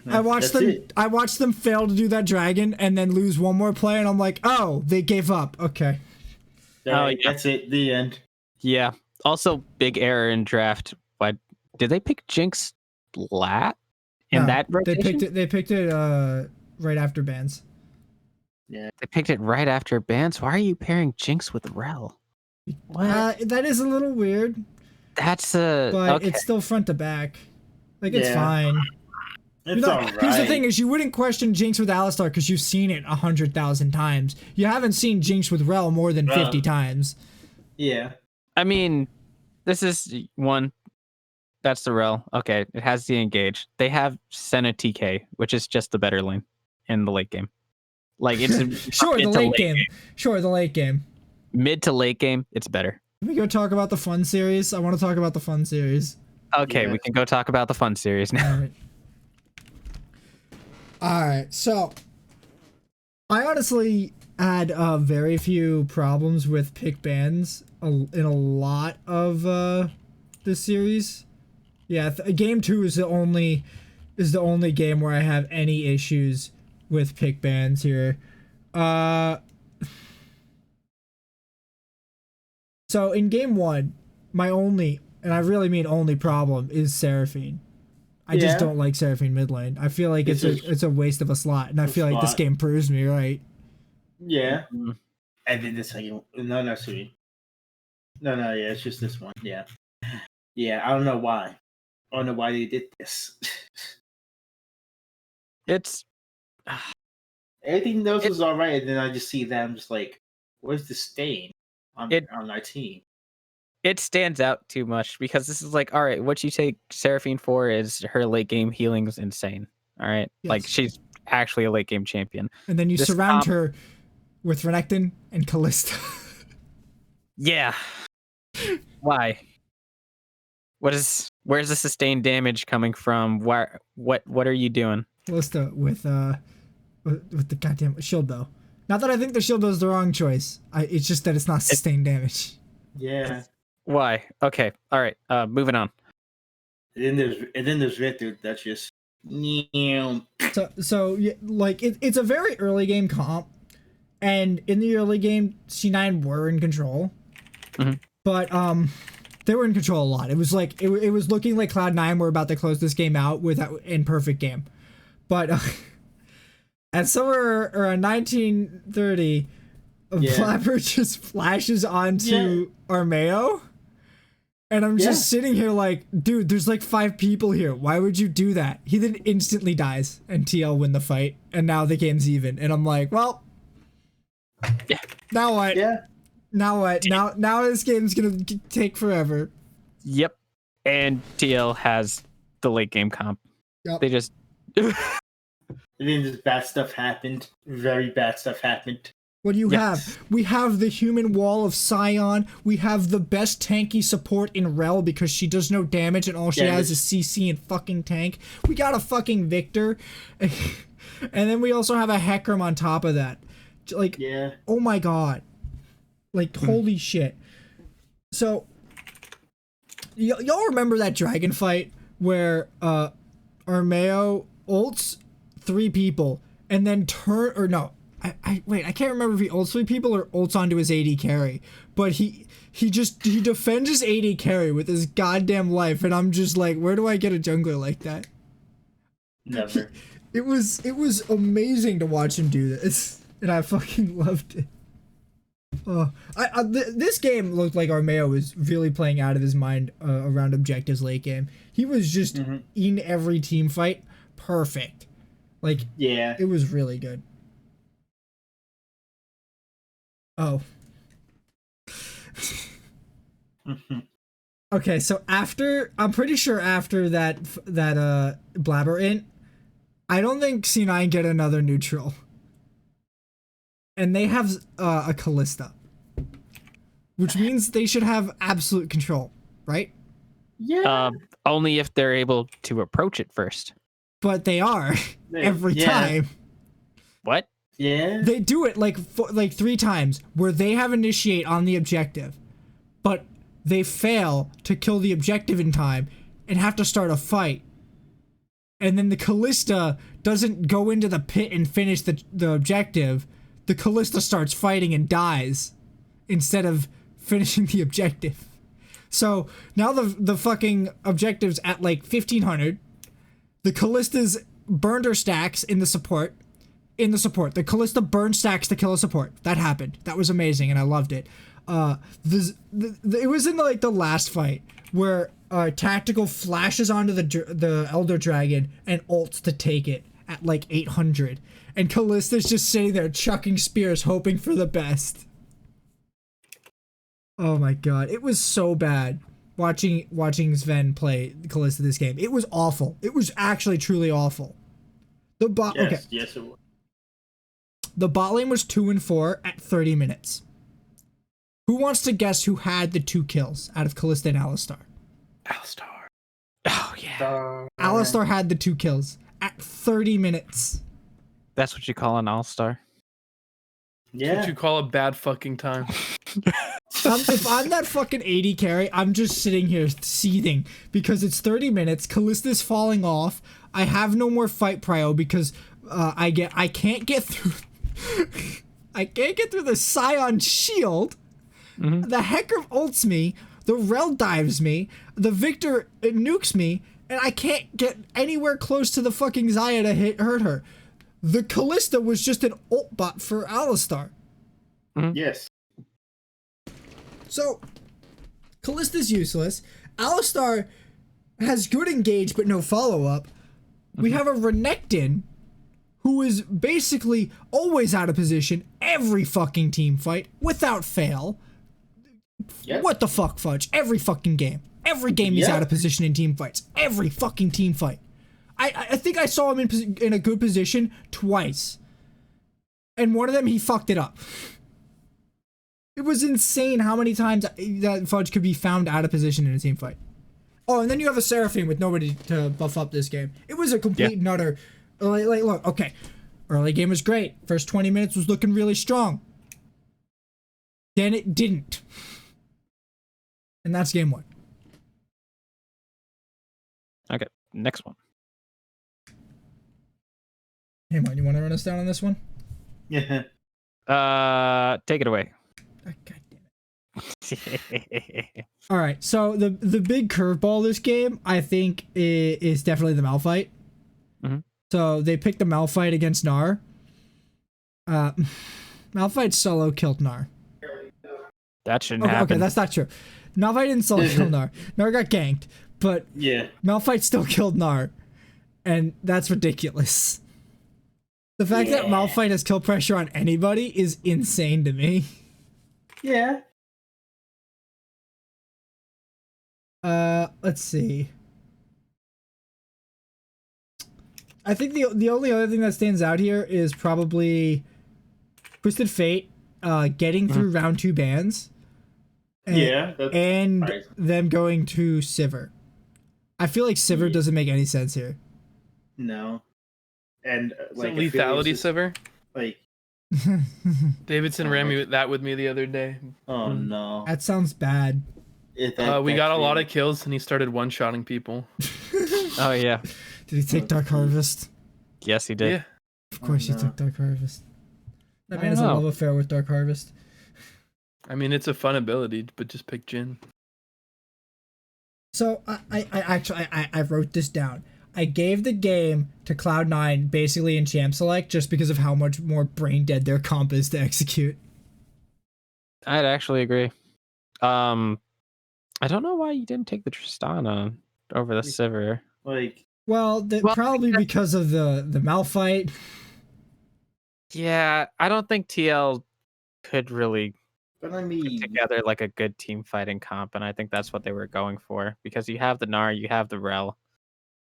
I watched them fail to do that dragon and then lose one more play, and I'm like, oh, they gave up. Okay. Yeah. That's it. The end. Yeah. Also, big error in draft. Why did they pick Jinx lat in that rotation? They picked it right after bans. Yeah. They picked it right after bans. Why are you pairing Jinx with Rel? What? That is a little weird. But okay. It's still front to back. Like, it's fine. It's all right. Here's the thing: is you wouldn't question Jinx with Alistar because you've seen it 100,000 times. You haven't seen Jinx with Rel more than 50 times. Yeah. I mean, this is one. That's the Rel. Okay, it has the engage. They have Senna TK, which is just the better lane in the late game. Like, it's Sure, the late game. Sure, the late game. mid to late game, it's better. Can we go talk about the fun series? I want to talk about the fun series. Okay, we can go talk about the fun series now. All right. So, I honestly had very few problems with pick bans in a lot of this series. Yeah, game 2 is the only game where I have any issues with pick bans here. So in game 1, my only, and I really mean only problem, is Seraphine. I just don't like Seraphine mid lane. I feel like it's a waste of a slot, and I feel like this game proves me right. Yeah. Mm-hmm. And then the second, sorry. No, yeah, it's just this one. Yeah. Yeah, I don't know why. I don't know why they did this. It's everything else was all right, and then I just see them just like, where's the stain on our team? It stands out too much because this is like, all right, what you take Seraphine for is her late game healing is insane. All right, yes. Like she's actually a late game champion, and then you surround her with Renekton and Kalista. Yeah. Why? Where's the sustained damage coming from? What are you doing? Kalista with the goddamn shield bow. Not that I think the shield bow is the wrong choice. It's just that it's not sustained damage. Yeah. Why? Okay. All right. Moving on. And then there's Victor. That's just. So yeah, like it's a very early game comp, and in the early game, C9 were in control, but they were in control a lot. It was like it was looking like Cloud9 were about to close this game out with that in perfect game, but at somewhere around 1930, Blabber just flashes onto Armeo. And I'm just sitting here like, dude, there's like 5 people here. Why would you do that? He then instantly dies, and TL win the fight, and now the game's even. And I'm like, well, now what? Yeah. Now what? Now this game's gonna take forever. Yep. And TL has the late game comp. Yep. They just. And then just bad stuff happened. Very bad stuff happened. What do you have? We have the human wall of Scion. We have the best tanky support in Rel because she does no damage and all she has is CC and fucking tank. We got a fucking Victor. And then we also have a Hecarim on top of that. Like, oh my god. Like, holy shit. So, y'all remember that dragon fight where Armeo ults 3 people and then wait, I can't remember if he ults 3 people or ults onto his AD carry, but he defends his AD carry with his goddamn life, and I'm just like, where do I get a jungler like that? Never. It was amazing to watch him do this, and I fucking loved it. This game looked like Armeo was really playing out of his mind around objectives late game. He was just in every team fight perfect. Like, it was really good. Oh. Okay, so I'm pretty sure after that Blabber int, I don't think C9 get another neutral. And they have a Kalista. Which means they should have absolute control, right? Yeah. Only if they're able to approach it first. But they are every time. What? Yeah. They do it like 3 times where they have initiate on the objective, but they fail to kill the objective in time and have to start a fight. And then the Kalista doesn't go into the pit and finish the objective. The Kalista starts fighting and dies instead of finishing the objective. So now the fucking objective's at like 1500. The Kalista's burned her stacks in the support. The Kalista burned stacks to kill a support. That happened. That was amazing, and I loved it. It was in the last fight where Tactical flashes onto the Elder Dragon and ults to take it at like 800, and Kalista's just sitting there chucking spears, hoping for the best. Oh my god, it was so bad watching Sven play Kalista this game. It was awful. It was actually truly awful. Yes, it was. The bot lane was 2-4 at 30 minutes. Who wants to guess who had the 2 kills out of Kalista and Alistar? Alistar. Oh yeah. Alistar had the 2 kills at 30 minutes. That's what you call an all-star. Yeah. What you call a bad fucking time. If I'm that fucking 80 carry, I'm just sitting here seething because it's 30 minutes. Kalista's falling off. I have no more fight prio because I can't get through. I can't get through the Scion shield. Mm-hmm. The Hecker ults me. The Rel dives me. The Victor nukes me, and I can't get anywhere close to the fucking Xayah to hurt her. The Kalista was just an ult bot for Alistar. Yes. So, Kalista's useless. Alistar has good engage but no follow-up. We have a Renekton who is basically always out of position every fucking team fight without fail. Yep. What the fuck, Fudge? Every fucking game. Every game he's out of position in team fights. Every fucking team fight. I think I saw him in a good position twice. And one of them, he fucked it up. It was insane how many times that Fudge could be found out of position in a team fight. Oh, and then you have a Seraphine with nobody to buff up this game. It was a complete nutter. Like, look, okay. Early game was great. First 20 minutes was looking really strong. Then it didn't. And that's game 1. Okay, next one. Hey, man, you want to run us down on this one? Yeah. Take it away. Oh, God damn it. All right, so the big curveball this game, I think, is definitely the Malphite. Mm-hmm. So they picked the Malphite against Gnar. Malphite solo killed Gnar. That shouldn't happen. Okay, that's not true. Malphite didn't solo kill Gnar. Gnar got ganked, but Yeah. Malphite still killed Gnar, and that's ridiculous. The fact that Malphite has kill pressure on anybody is insane to me. Yeah. Let's see. I think the only other thing that stands out here is probably Twisted Fate getting through round 2 bans. And them going to Sivir. I feel like Sivir doesn't make any sense here. No. And like lethality Sivir. Like Davidson ran that with me the other day. oh no. That sounds bad. We got a lot of kills and he started one-shotting people. Oh yeah. Did he take Dark Harvest? Yes, he did. Yeah. Of course he took Dark Harvest. That man has a love affair with Dark Harvest. I mean, it's a fun ability, but just pick Jhin. So I wrote this down. I gave the game to Cloud9 basically in Champ Select just because of how much more brain dead their comp is to execute. I'd actually agree. I don't know why you didn't take the Tristana over the Sivir. Like Probably because of the Malphite. Yeah, I don't think TL could really but I put mean together like a good team fighting comp, and I think that's what they were going for because you have the Gnar, you have the Rel.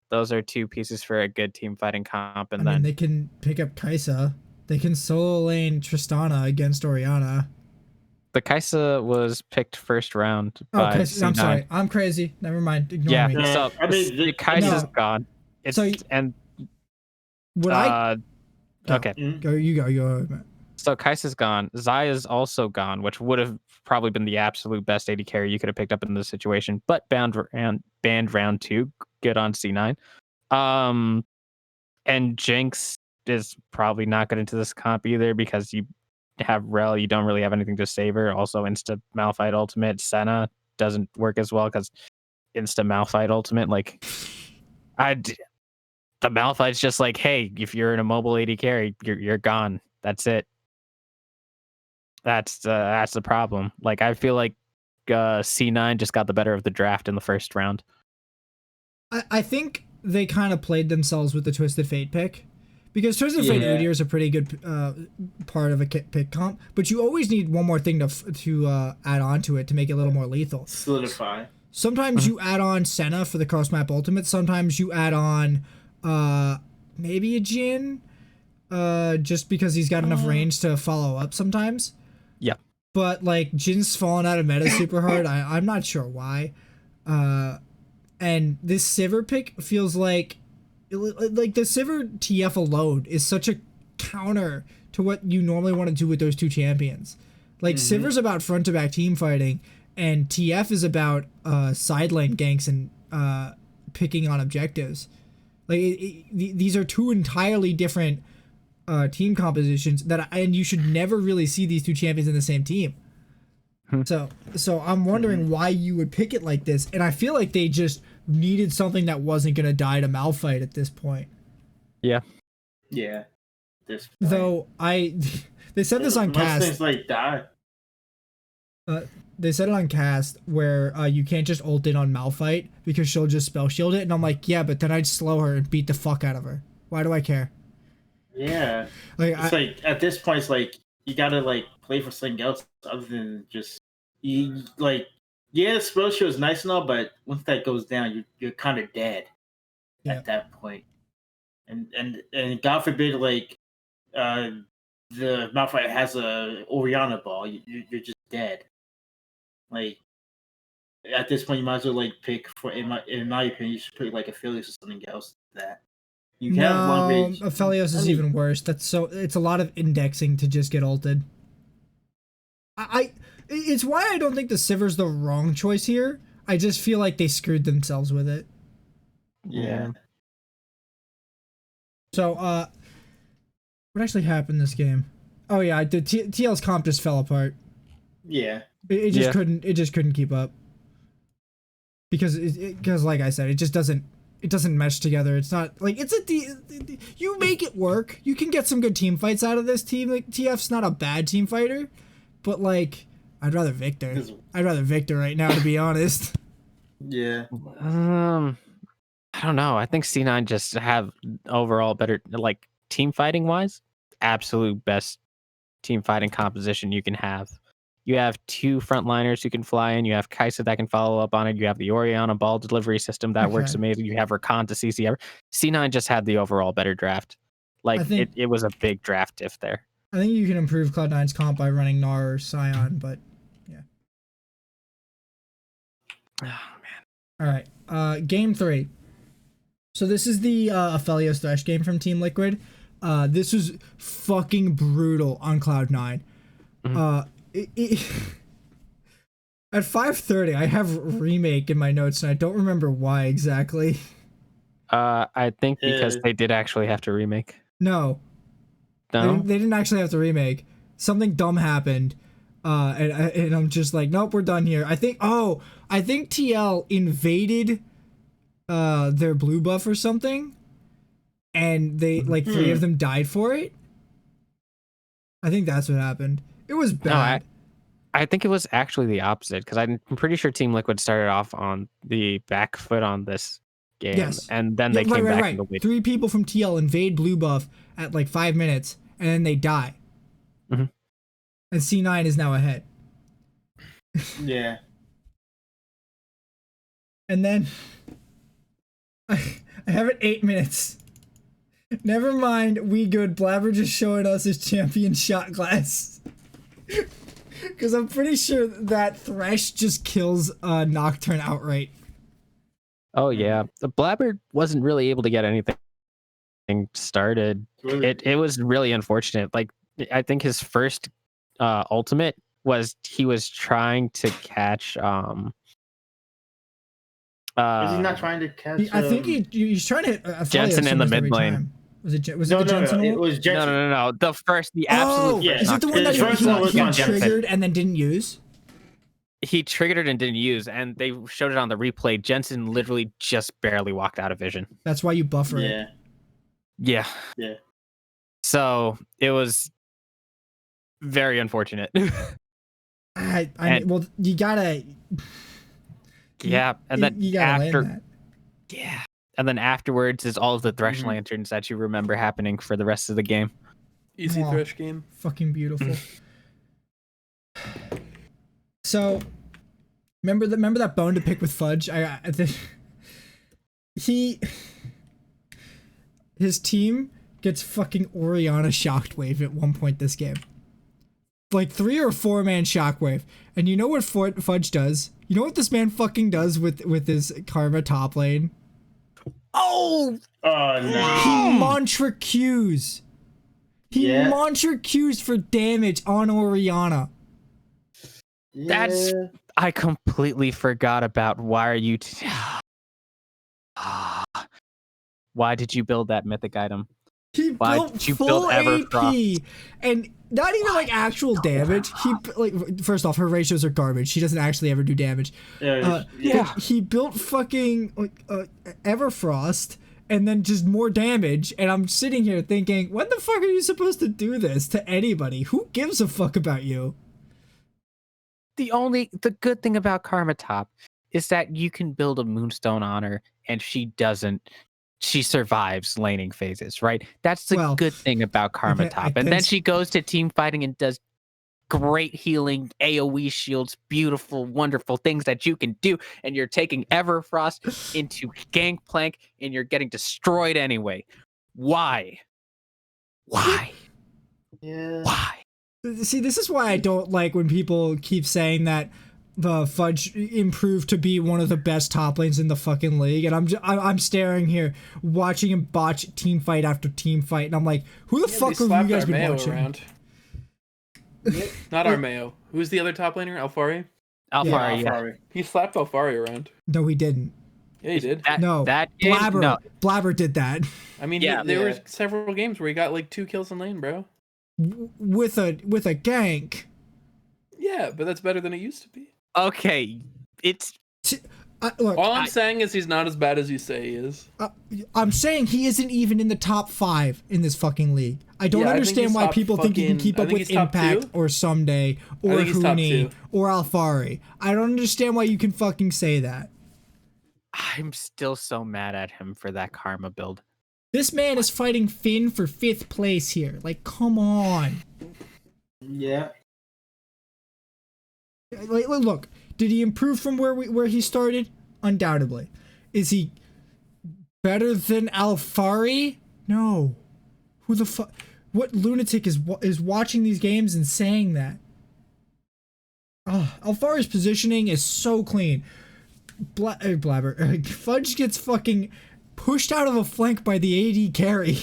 Those are 2 pieces for a good team fighting comp, and I mean, they can pick up Kai'Sa. They can solo lane Tristana against Orianna. the Kai'Sa was picked first round by Okay, C9. I'm sorry. I'm crazy. Never mind. Ignore me. So I mean, the Kai'Sa's gone. It's So and Would I okay. go? You go. Matt. So Kai'Sa's gone. Xayah's also gone, which would have probably been the absolute best AD carry you could have picked up in this situation. But banned round 2. Good on C9. And Jinx is probably not good into this comp either because you have Rel, you don't really have anything to save her. Also, Insta Malphite ultimate. Senna doesn't work as well because Insta Malphite ultimate. Like, the Malphite's just like, hey, if you're in a mobile AD carry, you're gone. That's it. That's the problem. Like, I feel like C9 just got the better of the draft in the first round. I think they kind of played themselves with the Twisted Fate pick. Because Twisted Fate Udyr is a pretty good part of a pick comp, but you always need one more thing to add on to it to make it a little more lethal. solidify. Sometimes you add on Senna for the cross map ultimate. Sometimes you add on maybe a Jhin, just because he's got enough range to follow up sometimes. Yeah. but like Jin's fallen out of meta super hard. I'm not sure why. And this Sivir pick feels like the Sivir TF alone is such a counter to what you normally want to do with those two champions. Like Sivir's about front to back team fighting, and TF is about side lane ganks and picking on objectives. Like these are two entirely different team compositions and you should never really see these two champions in the same team. So I'm wondering why you would pick it like this, and I feel like they just needed something that wasn't gonna die to Malphite at this point. Yeah. Yeah. This point. Though they said this on Most cast. things like die. They said it on cast where you can't just ult in on Malphite because she'll just spell shield it, and I'm like, yeah, but then I'd slow her and beat the fuck out of her. Why do I care? Yeah. Like Like at this point, it's like you gotta like play for something else other than just you. Like, yeah, spell shield is nice and all, but once that goes down, you're kind of dead at that point. And God forbid, like the Malphite has a Orianna ball, you're just dead. Like at this point, you might as well like pick for in my opinion, you should pick like Aphelios or something else that you have long range. Aphelios is even worse. It's a lot of indexing to just get ulted. It's why I don't think the Sivir's the wrong choice here. I just feel like they screwed themselves with it. Yeah. So what actually happened this game? Oh yeah, the TL's comp just fell apart. Yeah. It just couldn't keep up. Because like I said, it just doesn't mesh together. It's not like you make it work. You can get some good team fights out of this team. Like TF's not a bad team fighter, but like I'd rather Victor. I'd rather Victor right now, to be honest. Yeah. I don't know. I think C9 just have overall better, like team fighting wise, absolute best team fighting composition you can have. You have two frontliners who can fly in. You have Kai'Sa that can follow up on it. You have the Orianna ball delivery system that works amazing. You have Rakan to CC. C9 just had the overall better draft. Like it was a big draft diff there. I think you can improve Cloud9's comp by running Gnar or Sion, but yeah. Oh man. All right. Game 3. So this is the Aphelios Thresh game from Team Liquid. This was fucking brutal on Cloud9. At 5:30, I have remake in my notes, and I don't remember why exactly. I think because they did actually have to remake. No. They didn't actually have to remake. Something dumb happened, and I'm just like, nope, we're done here. I think TL invaded their blue buff or something, and they like 3 of them died for it. I think that's what happened. It was bad. No, I think it was actually the opposite, because I'm pretty sure Team Liquid started off on the back foot on this game, yes. And then they came back in the lead. 3 people from TL invade blue buff at like 5 minutes, and then they die. And C9 is now ahead. Yeah. And then I have it 8 minutes. Never mind, we good. Blabber just showing us his champion shot glass. Because I'm pretty sure that Thresh just kills Nocturne outright. Oh yeah, the Blabber wasn't really able to get anything started. It was really unfortunate. Like I think his first ultimate was he was trying to catch. Was he not trying to catch? I think he's trying to Jensen in the mid lane. Was it the Jensen? It was Jensen. No. The absolute. yeah. Is it the one that he triggered and then didn't use? He triggered it and didn't use, and they showed it on the replay. Jensen literally just barely walked out of vision. That's why you buffer it. Yeah. So it was very unfortunate. I mean, well, you gotta. Yeah, and then you gotta after. land that. Yeah. And then afterwards is all of the Thresh lanterns that you remember happening for the rest of the game. Easy Thresh game. Fucking beautiful. So, remember that bone to pick with Fudge? His team gets fucking Orianna shocked wave at one point this game. like 3 or 4 man shockwave. And you know what Fudge does? You know what this man fucking does with his Karma top lane? Oh, Oh He no. mantra Qs. He Yeah. mantra Qs for damage on Oriana. That's- Yeah. I completely forgot about why are you. Why did you build that mythic item? He Why built did you full build AP and not even like actual damage. He like first off, her ratios are garbage. She doesn't actually ever do damage. Yeah. He built fucking Everfrost and then just more damage. And I'm sitting here thinking, when the fuck are you supposed to do this to anybody? Who gives a fuck about you? The good thing about Karma Top is that you can build a Moonstone on her and she survives laning phases, right? That's the good thing about Karma Top. And then she goes to team fighting and does great healing, AoE shields, beautiful, wonderful things that you can do. And you're taking Everfrost into Gangplank and you're getting destroyed anyway. Why? Yeah. Why? See, this is why I don't like when people keep saying that the Fudge improved to be one of the best top lanes in the fucking league, and I'm staring here watching him botch team fight after team fight, and I'm like, who the fuck have you guys been watching? Around. Not Armeo. Who's the other top laner? Alfari? Alfari, Yeah. He slapped Alfari around. No, he didn't. Yeah, he did. Blabber. No. Blabber did that. I mean, there were several games where he got like 2 kills in lane, bro. With a gank. Yeah, but that's better than it used to be. Okay, it's... Look, all I'm saying is he's not as bad as you say he is. I'm saying he isn't even in the top 5 in this fucking league. I don't understand why people think he can keep up with Impact or Someday or Huni or Alfari. I don't understand why you can fucking say that. I'm still so mad at him for that Karma build. This man is fighting Finn for 5th place here. Like, come on. Yeah. Like, look, did he improve from where he started? Undoubtedly. Is he better than Alfari? No. Who the fuck? What lunatic is watching these games and saying that? Alfari's positioning is so clean. Blabber. Fudge gets fucking pushed out of a flank by the AD carry.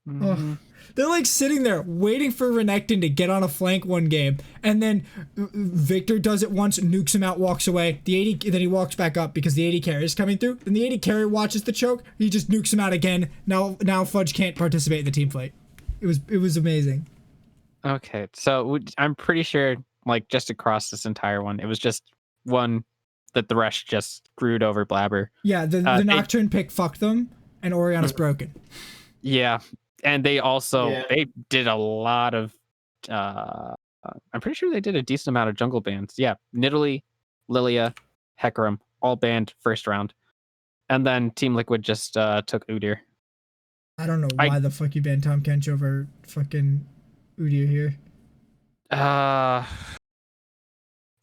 They're like sitting there waiting for Renekton to get on a flank one game, and then Victor does it once, nukes him out, walks away. The AD then he walks back up because the AD carry is coming through. Then the AD carry watches the choke. He just nukes him out again. Now Fudge can't participate in the team fight. It was amazing. Okay, so I'm pretty sure, like, just across this entire one, it was just one that the rest just screwed over Blabber. Yeah, the Nocturne pick fucked them, and Oriana's broken. Yeah, and they also they did a lot of. I'm pretty sure they did a decent amount of jungle bans. Yeah, Nidalee, Lilia, Hecarim, all banned first round, and then Team Liquid just took Udyr. I don't know why the fuck you banned Tom Kench over fucking Udyr here.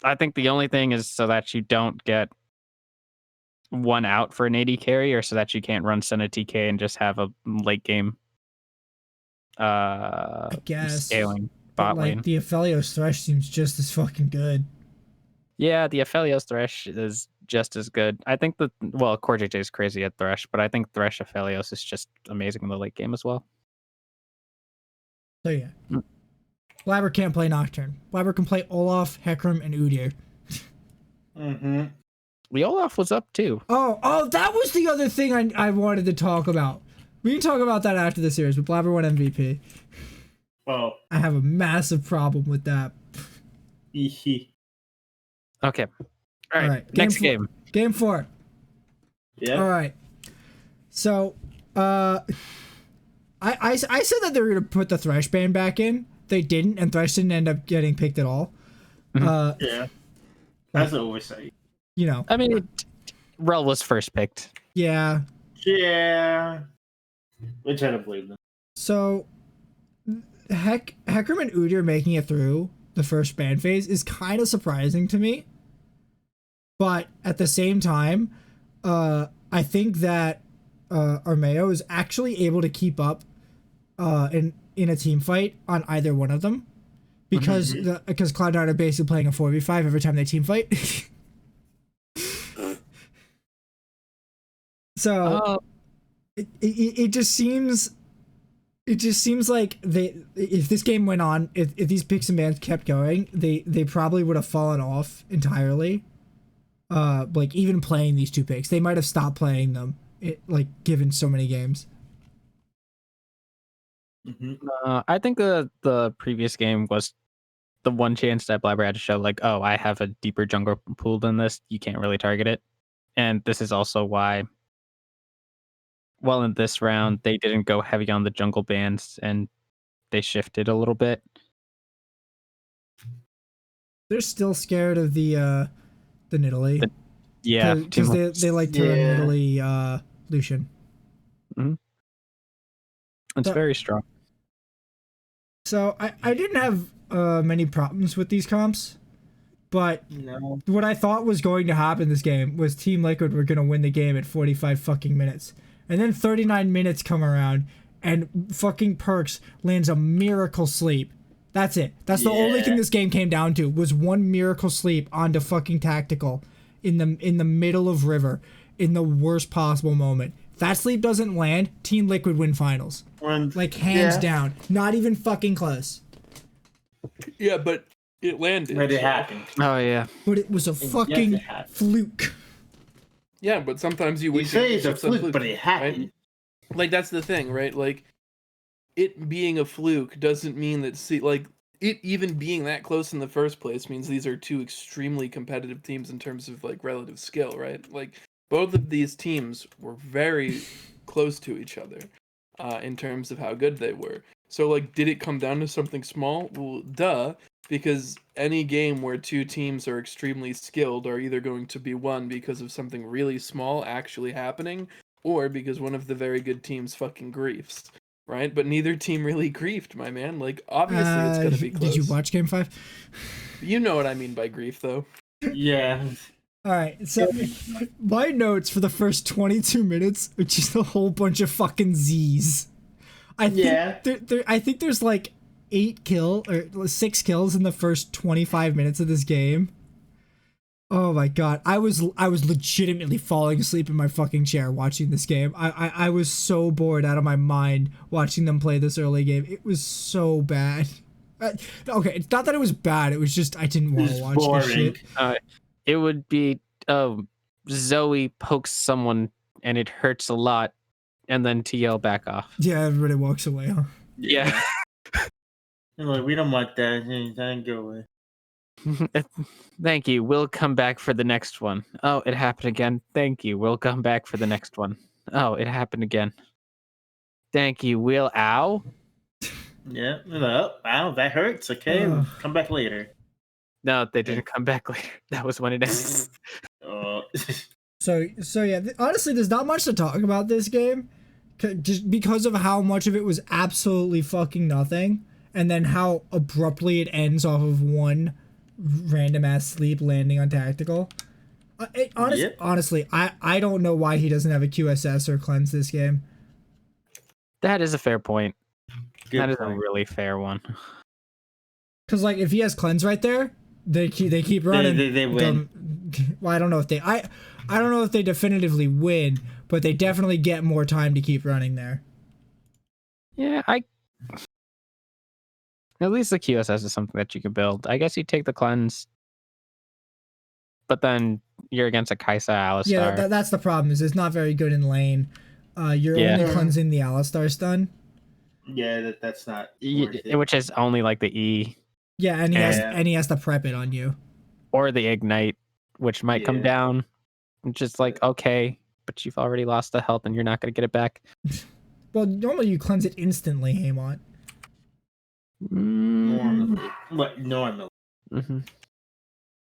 I think the only thing is so that you don't get one out for an AD carry, or so that you can't run Senna TK and just have a late game I guess scaling bot lane. The Aphelios Thresh seems just as fucking good. Yeah, the Aphelios Thresh is just as good. I think Core JJ is crazy at Thresh, but I think Thresh Aphelios is just amazing in the late game as well. So yeah. Blabber can't play Nocturne. Blabber can play Olaf, Hecarim, and Udyr. The Olaf was up too. Oh, that was the other thing I wanted to talk about. We can talk about that after the series, but Blabber won MVP. Oh. I have a massive problem with that. Okay. All right. Next game. Game 4. Yeah. All right. So, I said that they were gonna put the Thresh ban back in. They didn't, and Thresh didn't end up getting picked at all. Yeah. That's an oversight. You know. I mean, Rel was first picked. Yeah. Yeah. Which I don't blame them. So, Hecarim and Udyr making it through the first ban phase is kind of surprising to me. But at the same time, I think that Armeo is actually able to keep up and in a team fight on either one of them because because Cloud9 are basically playing a 4v5 every time they team fight. So it just seems like if this game went on, if these picks and bans kept going, they probably would have fallen off entirely. Like even playing these two picks, they might have stopped playing them. Given so many games. I think the previous game was the one chance that Blabber had to show, like, oh, I have a deeper jungle pool than this. You can't really target it. And this is also why, well, in this round, they didn't go heavy on the jungle bans and they shifted a little bit. They're still scared of the Nidalee. Yeah. Because they like to run Nidalee Lucian. It's very strong. So I didn't have many problems with these comps, but what I thought was going to happen this game was Team Liquid were going to win the game at 45 fucking minutes. And then 39 minutes come around and fucking Perks lands a miracle sleep. That's it. That's the only thing this game came down to was one miracle sleep onto fucking Tactical in the middle of River in the worst possible moment. If that sleep doesn't land, Team Liquid win finals. Hands down. Not even fucking close. Yeah, but it landed. But it happened. Oh, yeah. But it was a fucking fluke. Yeah, but sometimes you say it's a fluke, but it happened. Right? Like, that's the thing, right? Like, it being a fluke doesn't mean that, it even being that close in the first place means these are two extremely competitive teams in terms of, like, relative skill, right? Like, both of these teams were very close to each other in terms of how good they were. So, like, did it come down to something small? Well, duh, because any game where two teams are extremely skilled are either going to be won because of something really small actually happening, or because one of the very good teams fucking griefs, right? But neither team really griefed, my man. Like, obviously it's going to be close. Did you watch Game 5? You know what I mean by grief, though. Yeah. All right, so my notes for the first 22 minutes are just a whole bunch of fucking Z's. I think there's like 6 kills in the first 25 minutes of this game. Oh my god, I was legitimately falling asleep in my fucking chair watching this game. I was so bored out of my mind watching them play this early game. It was so bad. Okay, it's not that it was bad. It was just I didn't want to watch this shit. It would be Zoe pokes someone and it hurts a lot, and then TL back off. Yeah, everybody walks away, huh? Yeah. Like, we don't want that. Go away. Thank you. We'll come back for the next one. Oh, it happened again. Thank you. We'll come back for the next one. Oh, it happened again. Thank you. We'll ow. Yeah. Ow, that hurts. Okay, come back later. No, they didn't come back later. That was when it ended. So yeah, honestly, there's not much to talk about this game, just because of how much of it was absolutely fucking nothing, and then how abruptly it ends off of one random ass sleep landing on Tactical. Honestly, I don't know why he doesn't have a QSS or cleanse this game. That is a fair point. Good is point. a really fair one. Because like if he has cleanse right there, they keep running. They win. Well, I don't know if they I don't know if they definitively win, but they definitely get more time to keep running there. Yeah, at least the QSS is something that you can build. I guess you take the cleanse, but then you're against a Kaisa Alistar. Yeah, that's the problem. Is it's not very good in lane. You're only cleansing the Alistar stun. Yeah, that's not. Which is only like the E. Yeah, and he has to prep it on you. Or the ignite, which might come down. Just like, okay, but you've already lost the health and you're not going to get it back. Well, normally you cleanse it instantly, Haymant. Normally. What? Normally. Mm-hmm.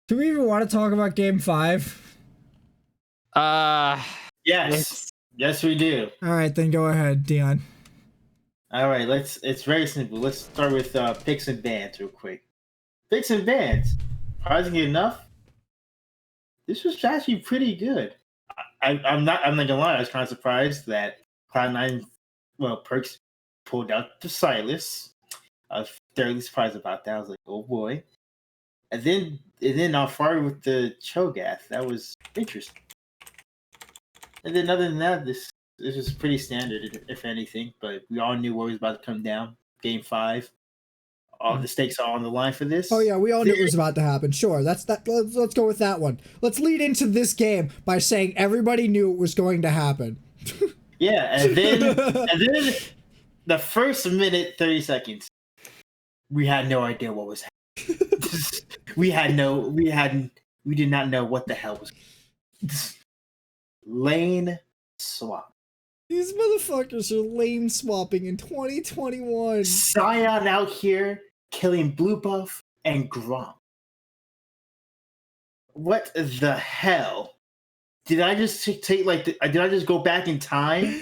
Do we even want to talk about Game 5? Yes. Yes, we do. All right, then go ahead, Dion. All right, it's very simple. Let's start with picks and bans real quick. Picks and bans. Surprisingly enough, this was actually pretty good. I'm not gonna lie, I was kind of surprised that Cloud9, Perks pulled out the Silas. I was thoroughly surprised about that. I was like, oh boy. And then Alfari with the Cho'Gath. That was interesting. And then other than that, this was pretty standard, if anything. But we all knew what was about to come down. Game 5. All the stakes are on the line for this. Oh yeah, we all knew it was about to happen. Sure, that's that. Let's go with that one. Let's lead into this game by saying everybody knew it was going to happen. Yeah, and then the first minute 30 seconds, we had no idea what was happening. we did not know what the hell was. Lane swap. These motherfuckers are lane swapping in 2021. Sion out here killing Blue Buff and Grom. What the hell? Did I just take did I just go back in time?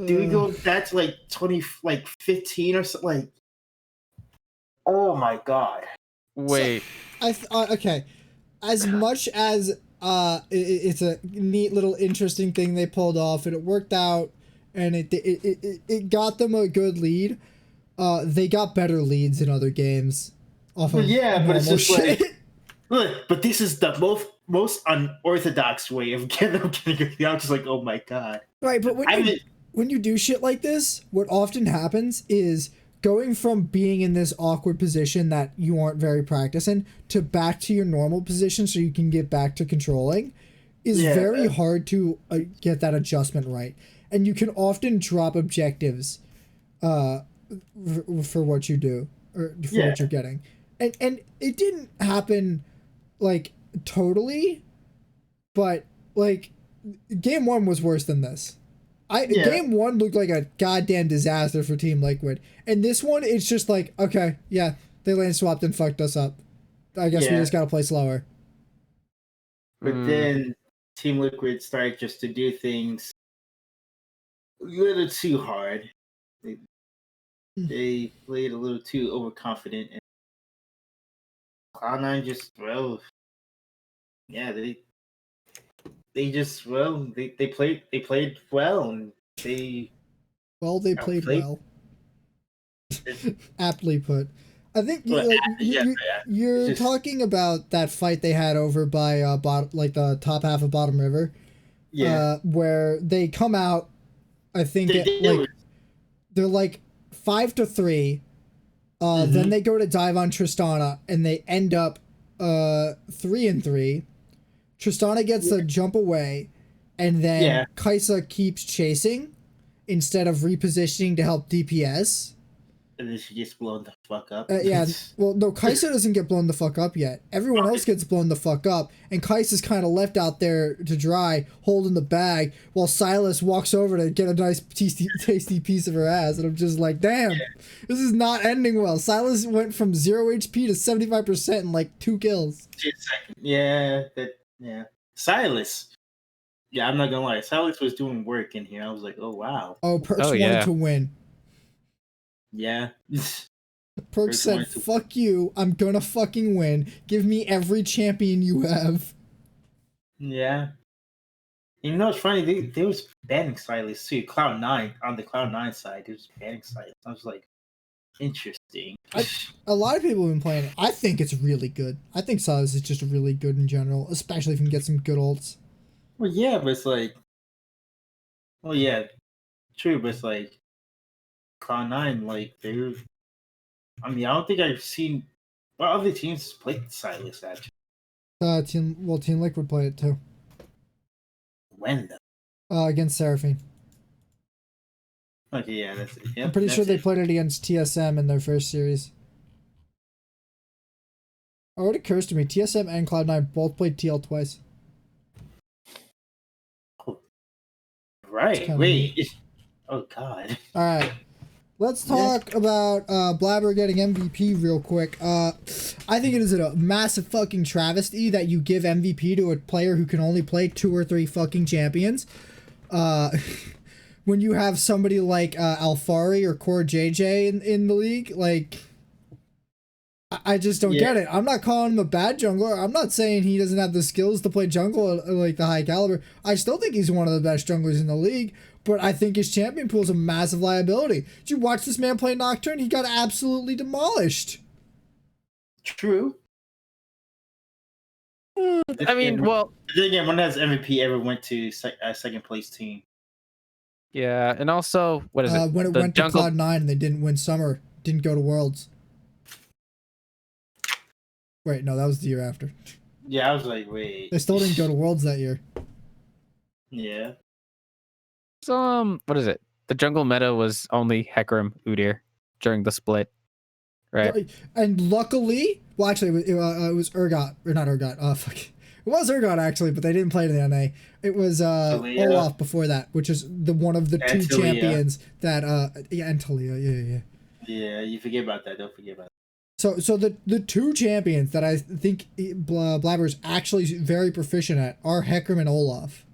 Did we go back to 15 or something? Like, oh my god! Wait, So, okay. As much as it's a neat little interesting thing they pulled off, and it worked out, and it got them a good lead. They got better leads in other games. Off of but it's just shit. Look, but this is the most unorthodox way of getting I'm just like, oh my god! Right, but when you do shit like this, what often happens is going from being in this awkward position that you aren't very practiced in to back to your normal position so you can get back to controlling is very hard to get that adjustment right. And you can often drop objectives for what you do or for what you're getting. And it didn't happen totally, but game 1 was worse than this. Game 1 looked like a goddamn disaster for Team Liquid. And this one, it's just like, okay, yeah, they lane swapped and fucked us up. I guess we just gotta play slower. But then Team Liquid started just to do things a little too hard. They played a little too overconfident. And Cloud9 just, they played well, and they played well. Aptly put. I think you're talking about that fight they had over by the top half of Bottom River. Yeah. Where they come out, I think they're 5-3. Then they go to dive on Tristana and they end up 3-3. Tristana gets a jump away, and then Kai'Sa keeps chasing instead of repositioning to help DPS. And then she gets blown the fuck up. Well, no, Kai'Sa doesn't get blown the fuck up yet. Everyone else gets blown the fuck up, and Kai'Sa's kind of left out there to dry, holding the bag, while Silas walks over to get a nice tasty piece of her ass. And I'm just like, damn, this is not ending well. Silas went from 0 HP to 75% in 2 kills. Yeah. Silas. Yeah, I'm not gonna lie. Silas was doing work in here. I was like, oh wow. Oh, Perks wanted to win. Yeah. Perks said, fuck you, I'm gonna fucking win. Give me every champion you have. Yeah. You know, it's funny, they was banning Silas too. Cloud9, on the Cloud9 side, they was banning Silas. I was like, interesting. A lot of people have been playing it. I think it's really good. I think Silas is just really good in general, especially if you can get some good ults. Well, yeah, but it's true, but it's Cloud9, they're... I mean, I don't think I've seen... What other teams play Silas, actually? Team Liquid played it too. When, though? Against Seraphine. Okay, yeah, that's it. Yep, I'm pretty sure they played it against TSM in their first series. Oh, it occurs to me, TSM and Cloud9 both played TL twice. Oh, right, wait. Neat. Oh, God. Alright. Let's talk about Blabber getting MVP real quick. I think it is a massive fucking travesty that you give MVP to a player who can only play 2 or 3 fucking champions. When you have somebody like Alfari or Core JJ in the league, I just don't get it. I'm not calling him a bad jungler. I'm not saying he doesn't have the skills to play jungle at like the high caliber. I still think he's one of the best junglers in the league, but I think his champion pool is a massive liability. Did you watch this man play Nocturne? He got absolutely demolished. True. I mean, well, again, one has MVP ever went to a second place team. Yeah, and also, what is it? When it went to Cloud9 and they didn't win Summer, didn't go to Worlds. Wait, no, that was the year after. Yeah, I was like, wait. They still didn't go to Worlds that year. Yeah. So, what is it? The jungle meta was only Hecarim, Udyr during the split, right? And luckily, well, actually, it was Urgot, or not Urgot. Fuck. It was Urgot actually, but they didn't play to the NA. It was Olaf before that, which is the one of the two champions that and Talia, yeah. Yeah, you forget about that. Don't forget about that. So the two champions that I think Blabber is actually very proficient at are Hecarim and Olaf.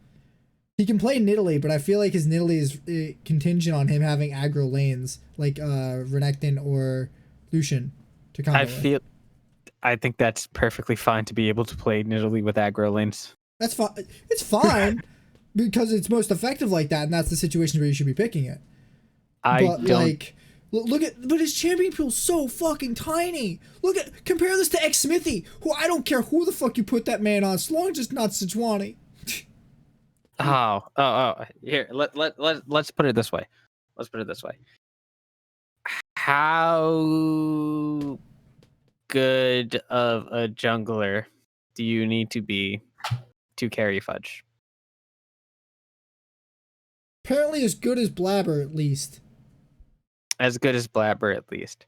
He can play Nidalee, but I feel like his Nidalee is contingent on him having aggro lanes like Renekton or Lucian to combo with. I think that's perfectly fine to be able to play Nidalee with aggro lanes. That's fine. It's fine because it's most effective like that, and that's the situation where you should be picking it. But his champion pool's so fucking tiny. Compare this to X Smithy, who I don't care who the fuck you put that man on, as long as it's not Sejuani. Here, let's put it this way. How good of a jungler do you need to be to carry Fudge? Apparently as good as Blabber, at least. As good as Blabber, at least.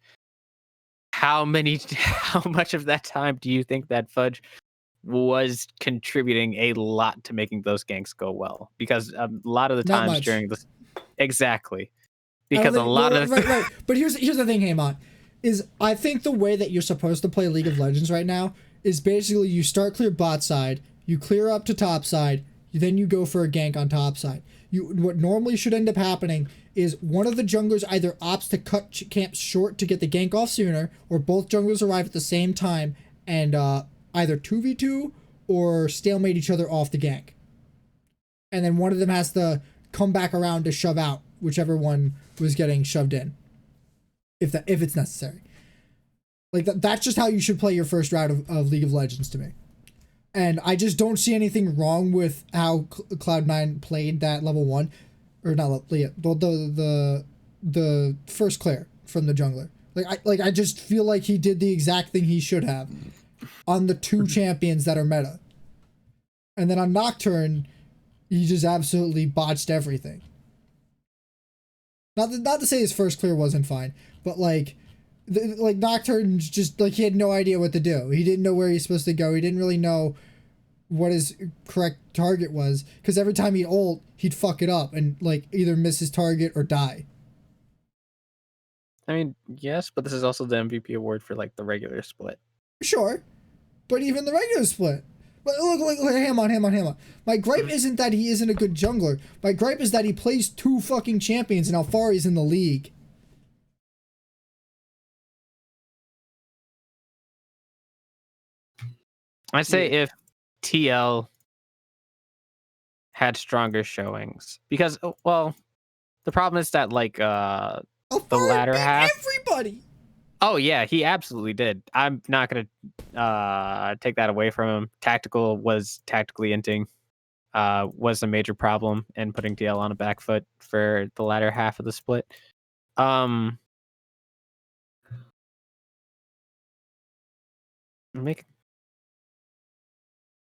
How much of that time do you think that Fudge was contributing a lot to making those ganks go well? Because a lot of the times during this, exactly. Because a lot of right. But here's the thing, Haymant, is I think the way that you're supposed to play League of Legends right now is basically you start clear bot side, you clear up to top side, then you go for a gank on top side. What normally should end up happening is one of the junglers either opts to cut camps short to get the gank off sooner, or both junglers arrive at the same time and either 2v2 or stalemate each other off the gank. And then one of them has to come back around to shove out whichever one was getting shoved in. If it's necessary. Like that's just how you should play your first round of League of Legends to me. And I just don't see anything wrong with how Cloud9 played that level 1. Or not, yeah, the first clear from the jungler. I just feel like he did the exact thing he should have on the two champions that are meta. And then on Nocturne, he just absolutely botched everything. Not to say his first clear wasn't fine, but Nocturne's just he had no idea what to do. He didn't know where he's supposed to go. He didn't really know what his correct target was, because every time he'd ult, he'd fuck it up and either miss his target or die. I mean, yes, but this is also the MVP award for the regular split. Sure, but even the regular split. But look, Haymont. My gripe isn't that he isn't a good jungler. My gripe is that he plays two fucking champions and how far he's in the league. I say if TL had stronger showings, because the problem is that the latter half, everybody. Oh yeah, he absolutely did. I'm not gonna take that away from him. Tactical was tactically inting, was a major problem in putting TL on a back foot for the latter half of the split.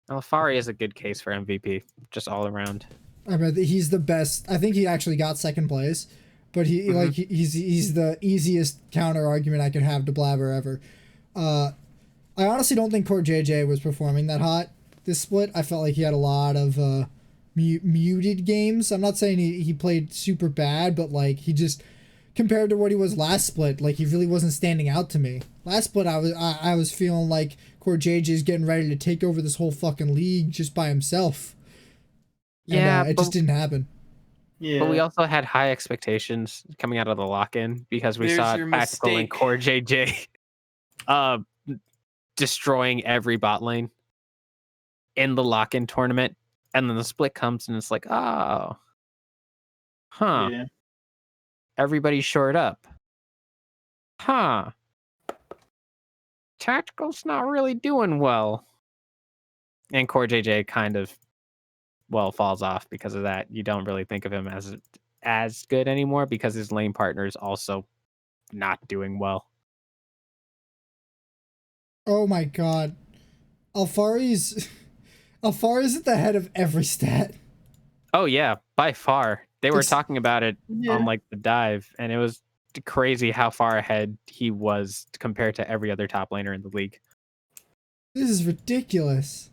Alfari is a good case for MVP, just all around. I mean, he's the best. I think he actually got second place, but he's the easiest counter argument I could have to Blabber ever. I honestly don't think Core JJ was performing that hot this split. I felt like he had a lot of muted games. I'm not saying he played super bad, but he just, compared to what he was last split, he really wasn't standing out to me. Last split, I was feeling like Core JJ is getting ready to take over this whole fucking league just by himself. Yeah, and, it just didn't happen. Yeah, but we also had high expectations coming out of the lock-in because we saw Tactical and Core JJ. destroying every bot lane in the lock-in tournament, and then the split comes and it's like, oh, huh, Yeah. everybody's short up, huh, tactical's not really doing well, and Core JJ kind of falls off because of that. You don't really think of him as good anymore because his lane partner is also not doing well. Oh my god. Alfari's at the head of every stat. Oh yeah, by far. They were talking about it on Yeah. like the dive, and it was crazy how far ahead he was compared to every other top laner in the league. This is ridiculous.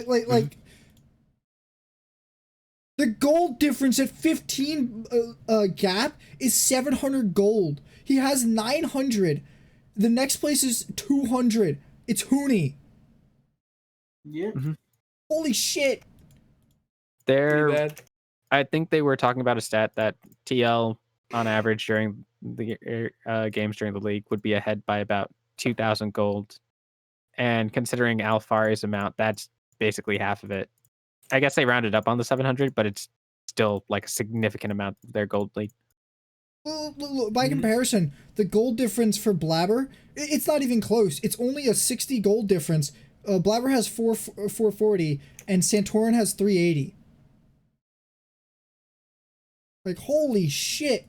Like the gold difference at 15 gap is 700 gold. He has 900. The next place is 200. It's Hooney. Yeah. Holy shit. I think they were talking about a stat that TL on average during the games during the league would be ahead by about 2,000 gold. And considering Alfari's amount, that's basically half of it. I guess they rounded up on the 700, but it's still like a significant amount of their gold lead. Look, by comparison, the gold difference for Blabber, it's not even close. It's only a 60 gold difference. Blabber has 440 and Santorin has 380. Like, holy shit.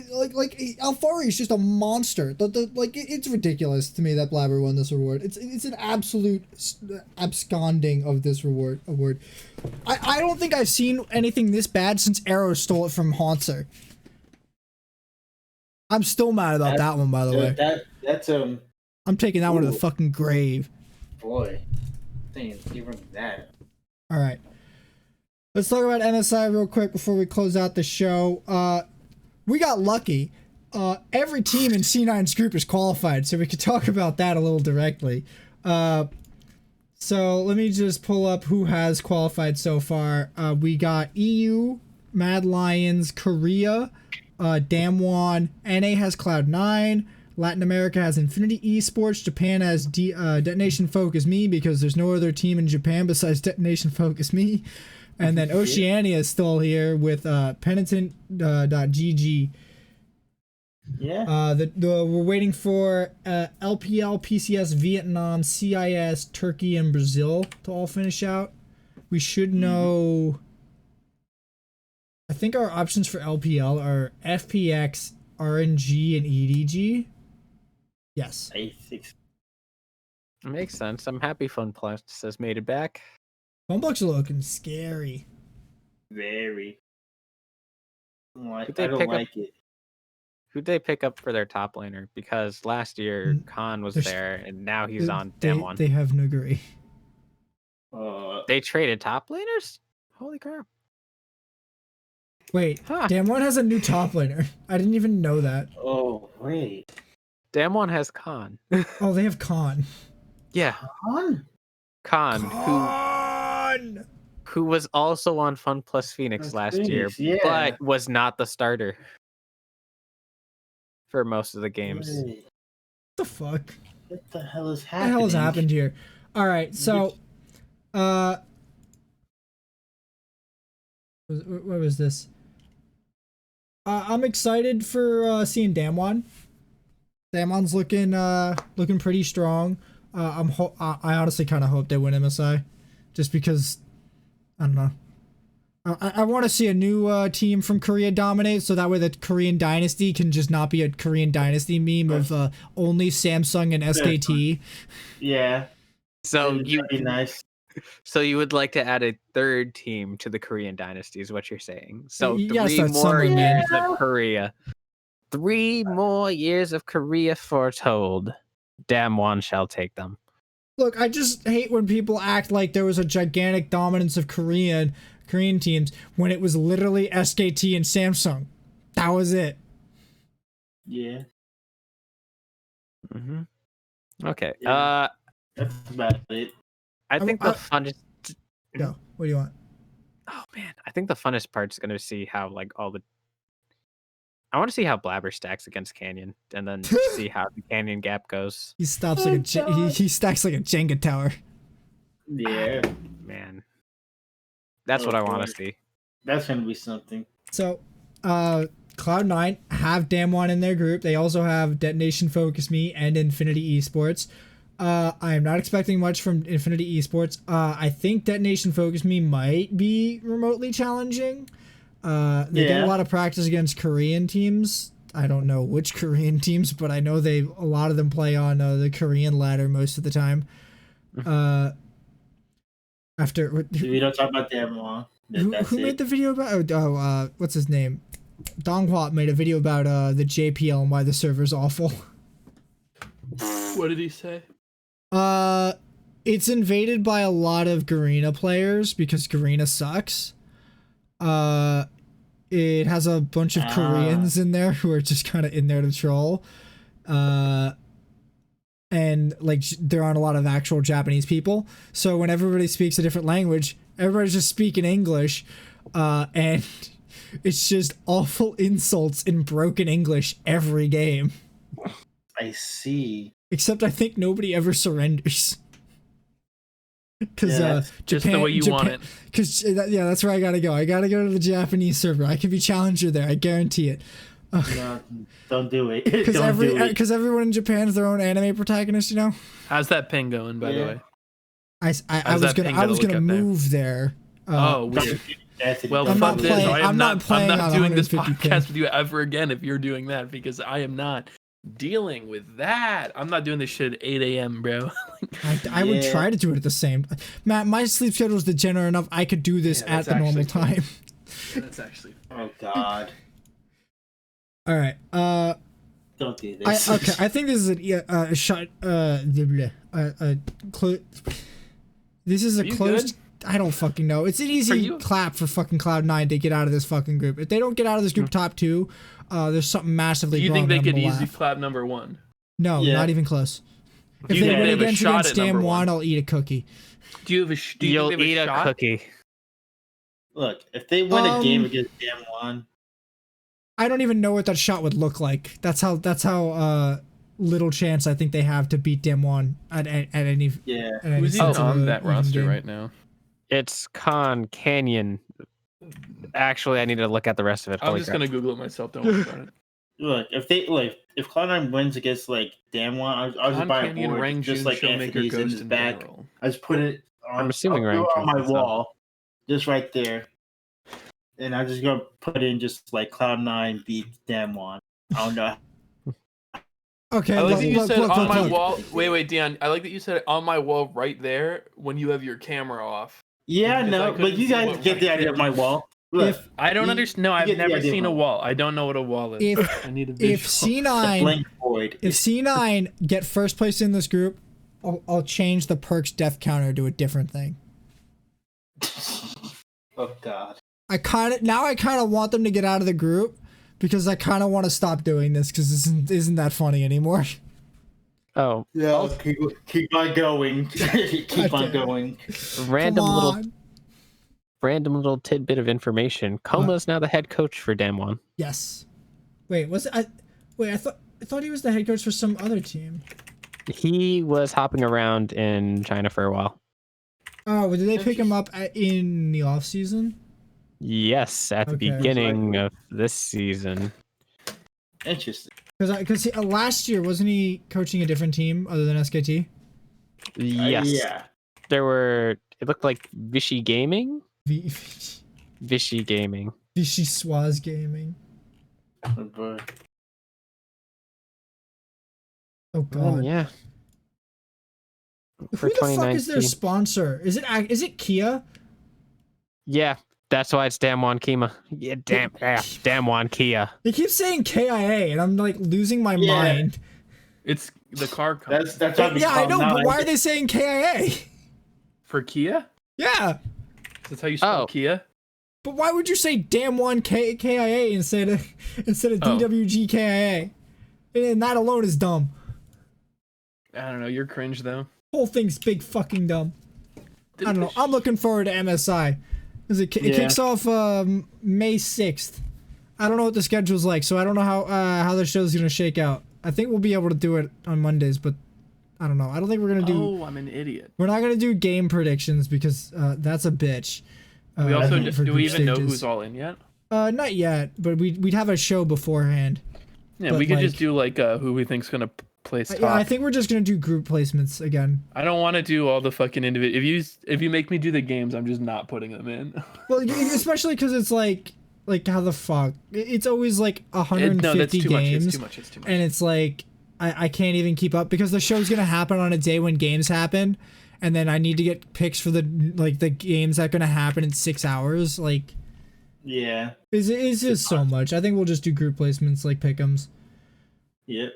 Like Alfari is just a monster. It's ridiculous to me that Blabber won this award. It's an absolute absconding of this award. I don't think I've seen anything this bad since Arrow stole it from Haunter. I'm still mad about that one, by the way. That's I'm taking that one to the fucking grave. Boy, even that. All right, let's talk about MSI real quick before we close out the show. We got lucky. Every team in C9's group is qualified, so we could talk about that a little directly. So let me just pull up who has qualified so far. We got EU, Mad Lions, Korea, Damwon, NA has Cloud9, Latin America has Infinity Esports, Japan has Detonation Focus Me because there's no other team in Japan besides Detonation Focus Me. And then Oceania is still here with Penitent.gg. Yeah. We're waiting for LPL, PCS, Vietnam, CIS, Turkey, and Brazil to all finish out. We should know. I think our options for LPL are FPX, RNG, and EDG. Yes. I think It makes sense. I'm happy FunPlus has made it back. Funblocks are looking scary. very. I Could they don't pick up- like it. Who'd they pick up for their top laner? Because last year Khan was there, and now he's on Damwon. They have Nuguri. They traded top laners? Holy crap. Wait, Huh. Damwon has a new top laner. I didn't even know that. Oh, wait. Damwon has Khan. Oh, they have Khan. Yeah, Khan, who was also on Fun Plus Phoenix last year, but was not the starter for most of the games. Wait, What the fuck? what the hell is What happening? the hell has happened here? All right, so, what was this? I'm excited for seeing Damwon. Damwon's looking pretty strong. I honestly kind of hope they win MSI, just because I don't know. I want to see a new team from Korea dominate, so that way the Korean dynasty can just not be a Korean dynasty meme of only Samsung and SKT. Yeah. So That'd be nice. So you would like to add a third team to the Korean dynasty, is what you're saying. So Yes, 3 that's more something, years of Korea. 3 more years of Korea foretold. Damwon shall take them. Look, I just hate when people act like there was a gigantic dominance of Korean teams when it was literally SKT and Samsung. That was it. Yeah. Okay. Yeah. That's about it. I think the funnest. No, what do you want? Oh man, I think the funnest part is going to see how like all I want to see how Blabber stacks against Canyon, and then see how the Canyon gap goes. He stops like he stacks like a Jenga tower. Yeah. Man, that's what I want to see. That's gonna be something. So, Cloud9 have Damwon in their group. They also have Detonation Focus Me and Infinity Esports. I am not expecting much from Infinity Esports. I think Detonation Focus Me might be remotely challenging. They get a lot of practice against Korean teams. I don't know which Korean teams, but I know a lot of them play on the Korean ladder most of the time. We don't talk about them long. Who made the video about? What's his name? Donghua made a video about the JPL and why the server's awful. What did he say? It's invaded by a lot of Garena players because Garena sucks. It has a bunch of Koreans in there who are just kind of in there to troll. And like there aren't a lot of actual Japanese people. So when everybody speaks a different language, everybody's just speaking English. And it's just awful insults in broken English every game. I see. Except I think nobody ever surrenders. Because Japan, just the way you want it. Because that's where I gotta go. I gotta go to the Japanese server. I can be challenger there. I guarantee it. No, don't do it. Because everyone in Japan is their own anime protagonist. You know. How's that ping going, by the way? I was gonna move there. Weird. Well, I'm not playing. I'm not doing this 150 podcast with you ever again if you're doing that, because I am not dealing with that. I'm not doing this shit at 8 a.m., bro. I would try to do it at the same. Matt, my sleep schedule is degenerate enough. I could do this at the normal time. That's actually. Oh God. All right. Don't do this. I think this is a shot. This is a closed. I don't fucking know. It's an easy clap for fucking Cloud9 to get out of this fucking group. If they don't get out of this group top 2, there's something massively wrong. Do you think they could easily clap number 1? No, not even close. If they win against Damwon, I'll eat a cookie. Do you have a? You'll eat a cookie. Look, if they win a game against Damwon, I don't even know what that shot would look like. That's how little chance I think they have to beat Damwon at any. Yeah. Who's even on that roster right now? It's Canyon. Actually, I need to look at the rest of it. I'm just gonna Google it myself. Don't worry about it. Look, if Cloud9 wins against like Damwon, I'll just buy a board, just like Anthony's in his bag. I just put it on, I'm assuming on my wall, just right there, and I'm just gonna put in just like Cloud9 beat Damwon. I don't know. Okay. I like that you said on my wall. Wait, Dion. I like that you said it on my wall right there when you have your camera off. Yeah, no, but you guys get the idea of my wall. Look, I don't understand. No, I've never seen a wall. I don't know what a wall is. I need a visual. If C9 get first place in this group, I'll change the perks death counter to a different thing. Oh God. I kind of want them to get out of the group because I kind of want to stop doing this because isn't that funny anymore. Oh yeah, I'll keep on going. Keep on going. Random little tidbit of information. Koma is now the head coach for Damwon. Yes. Wait, I thought he was the head coach for some other team. He was hopping around in China for a while. Oh, did they pick him up in the off season? Yes, at the beginning of this season. Interesting. Because last year wasn't he coaching a different team other than SKT? Yes. Yeah. There were. It looked like Vichy Gaming. Vichy Gaming. Vichy Swaz Gaming. Oh boy. Oh God. Yeah. Who the fuck is their sponsor? Is it Kia? Yeah, that's why it's Damwon Kima. Yeah, Damwon Kia. They keep saying KIA, and I'm like losing my mind. It's the car company. That's I know, but why are they saying KIA? For Kia? Yeah. That's how you spell Kia? But why would you say Damwon KIA instead of DWG KIA? And that alone is dumb. I don't know. You're cringe though. Whole thing's big fucking dumb. I don't know. I'm looking forward to MSI because it kicks off May 6th. I don't know what the schedule's like, so I don't know how the show's gonna shake out. I think we'll be able to do it on Mondays, but I don't know. I don't think we're gonna do. Oh, I'm an idiot. We're not gonna do game predictions because that's a bitch. We also for do we group even know stages. who's all in yet? Not yet, but we'd have a show beforehand. Yeah, But, we could like- just do like who we think's gonna place top. Yeah, I think we're just gonna do group placements again. I don't want to do all the fucking individual. If you make me do the games, I'm just not putting them in. Well, especially because it's like how the fuck? It's always like 150 No, that's too games, much. It's too much. It's too much. and it's like I can't even keep up because the show's gonna happen on a day when games happen, and then I need to get picks for the games that are gonna happen in 6 hours. Like, Yeah. it's just so much. I think we'll just do group placements like pick'ems. Yep.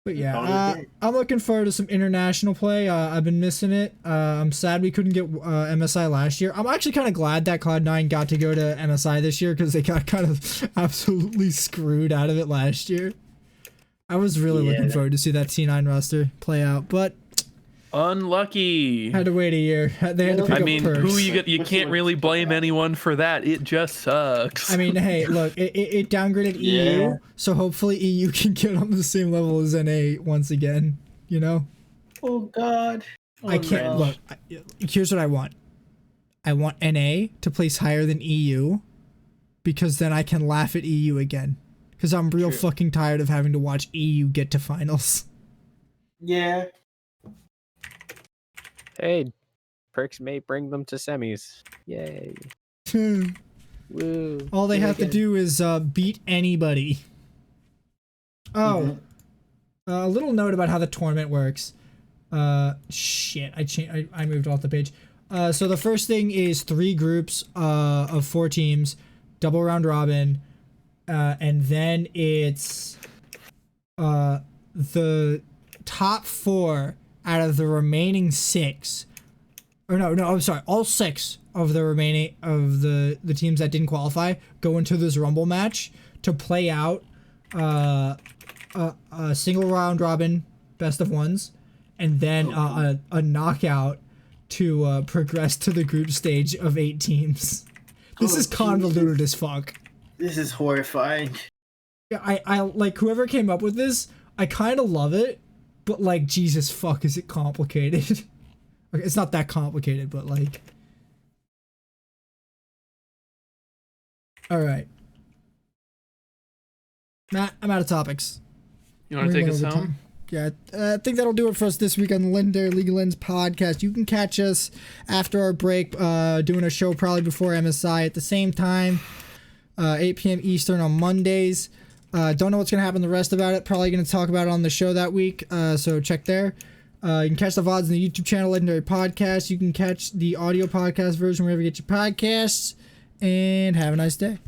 But yeah, Call it a day. I'm looking forward to some international play. I've been missing it. I'm sad we couldn't get MSI last year. I'm actually kind of glad that Cloud9 got to go to MSI this year because they got kind of absolutely screwed out of it last year. I was really looking forward to see that T9 roster play out, but Unlucky. had to wait a year. They had to pick I up mean, perks. you can't really blame anyone for that. It just sucks. I mean, hey, look, it downgraded EU, so hopefully EU can get on the same level as NA once again, you know? Oh God. I can't look. Here's what I want. I want NA to place higher than EU, because then I can laugh at EU again. Because I'm real fucking tired of having to watch EU get to finals. Yeah. Hey, perks may bring them to semis. Yay. Woo. All they Yeah, have to again. do is beat anybody. Oh, a little note about how the tournament works. Shit, I moved off the page. So the first thing is 3 groups of 4 teams, double round robin, and then it's the top 4 out of the remaining 6. Or no, I'm sorry, all 6 of the remaining of the teams that didn't qualify go into this rumble match to play out a single round robin best of ones, and then a knockout to progress to the group stage of 8 teams. This is convoluted as fuck. This is horrifying. Yeah, I like whoever came up with this. I kind of love it, but like Jesus fuck, is it complicated? Okay, it's not that complicated, but like. All right, Matt, I'm out of topics. you want to take us We're home? Yeah, I think that'll do it for us this week on the Legendary League of Legends podcast. You can catch us after our break, doing a show probably before MSI at the same time, 8 p.m. Eastern on Mondays. Don't know what's going to happen the rest about it. Probably going to talk about it on the show that week, so check there. You can catch the VODs in the YouTube channel, Legendary Podcast. You can catch the audio podcast version wherever you get your podcasts, and have a nice day.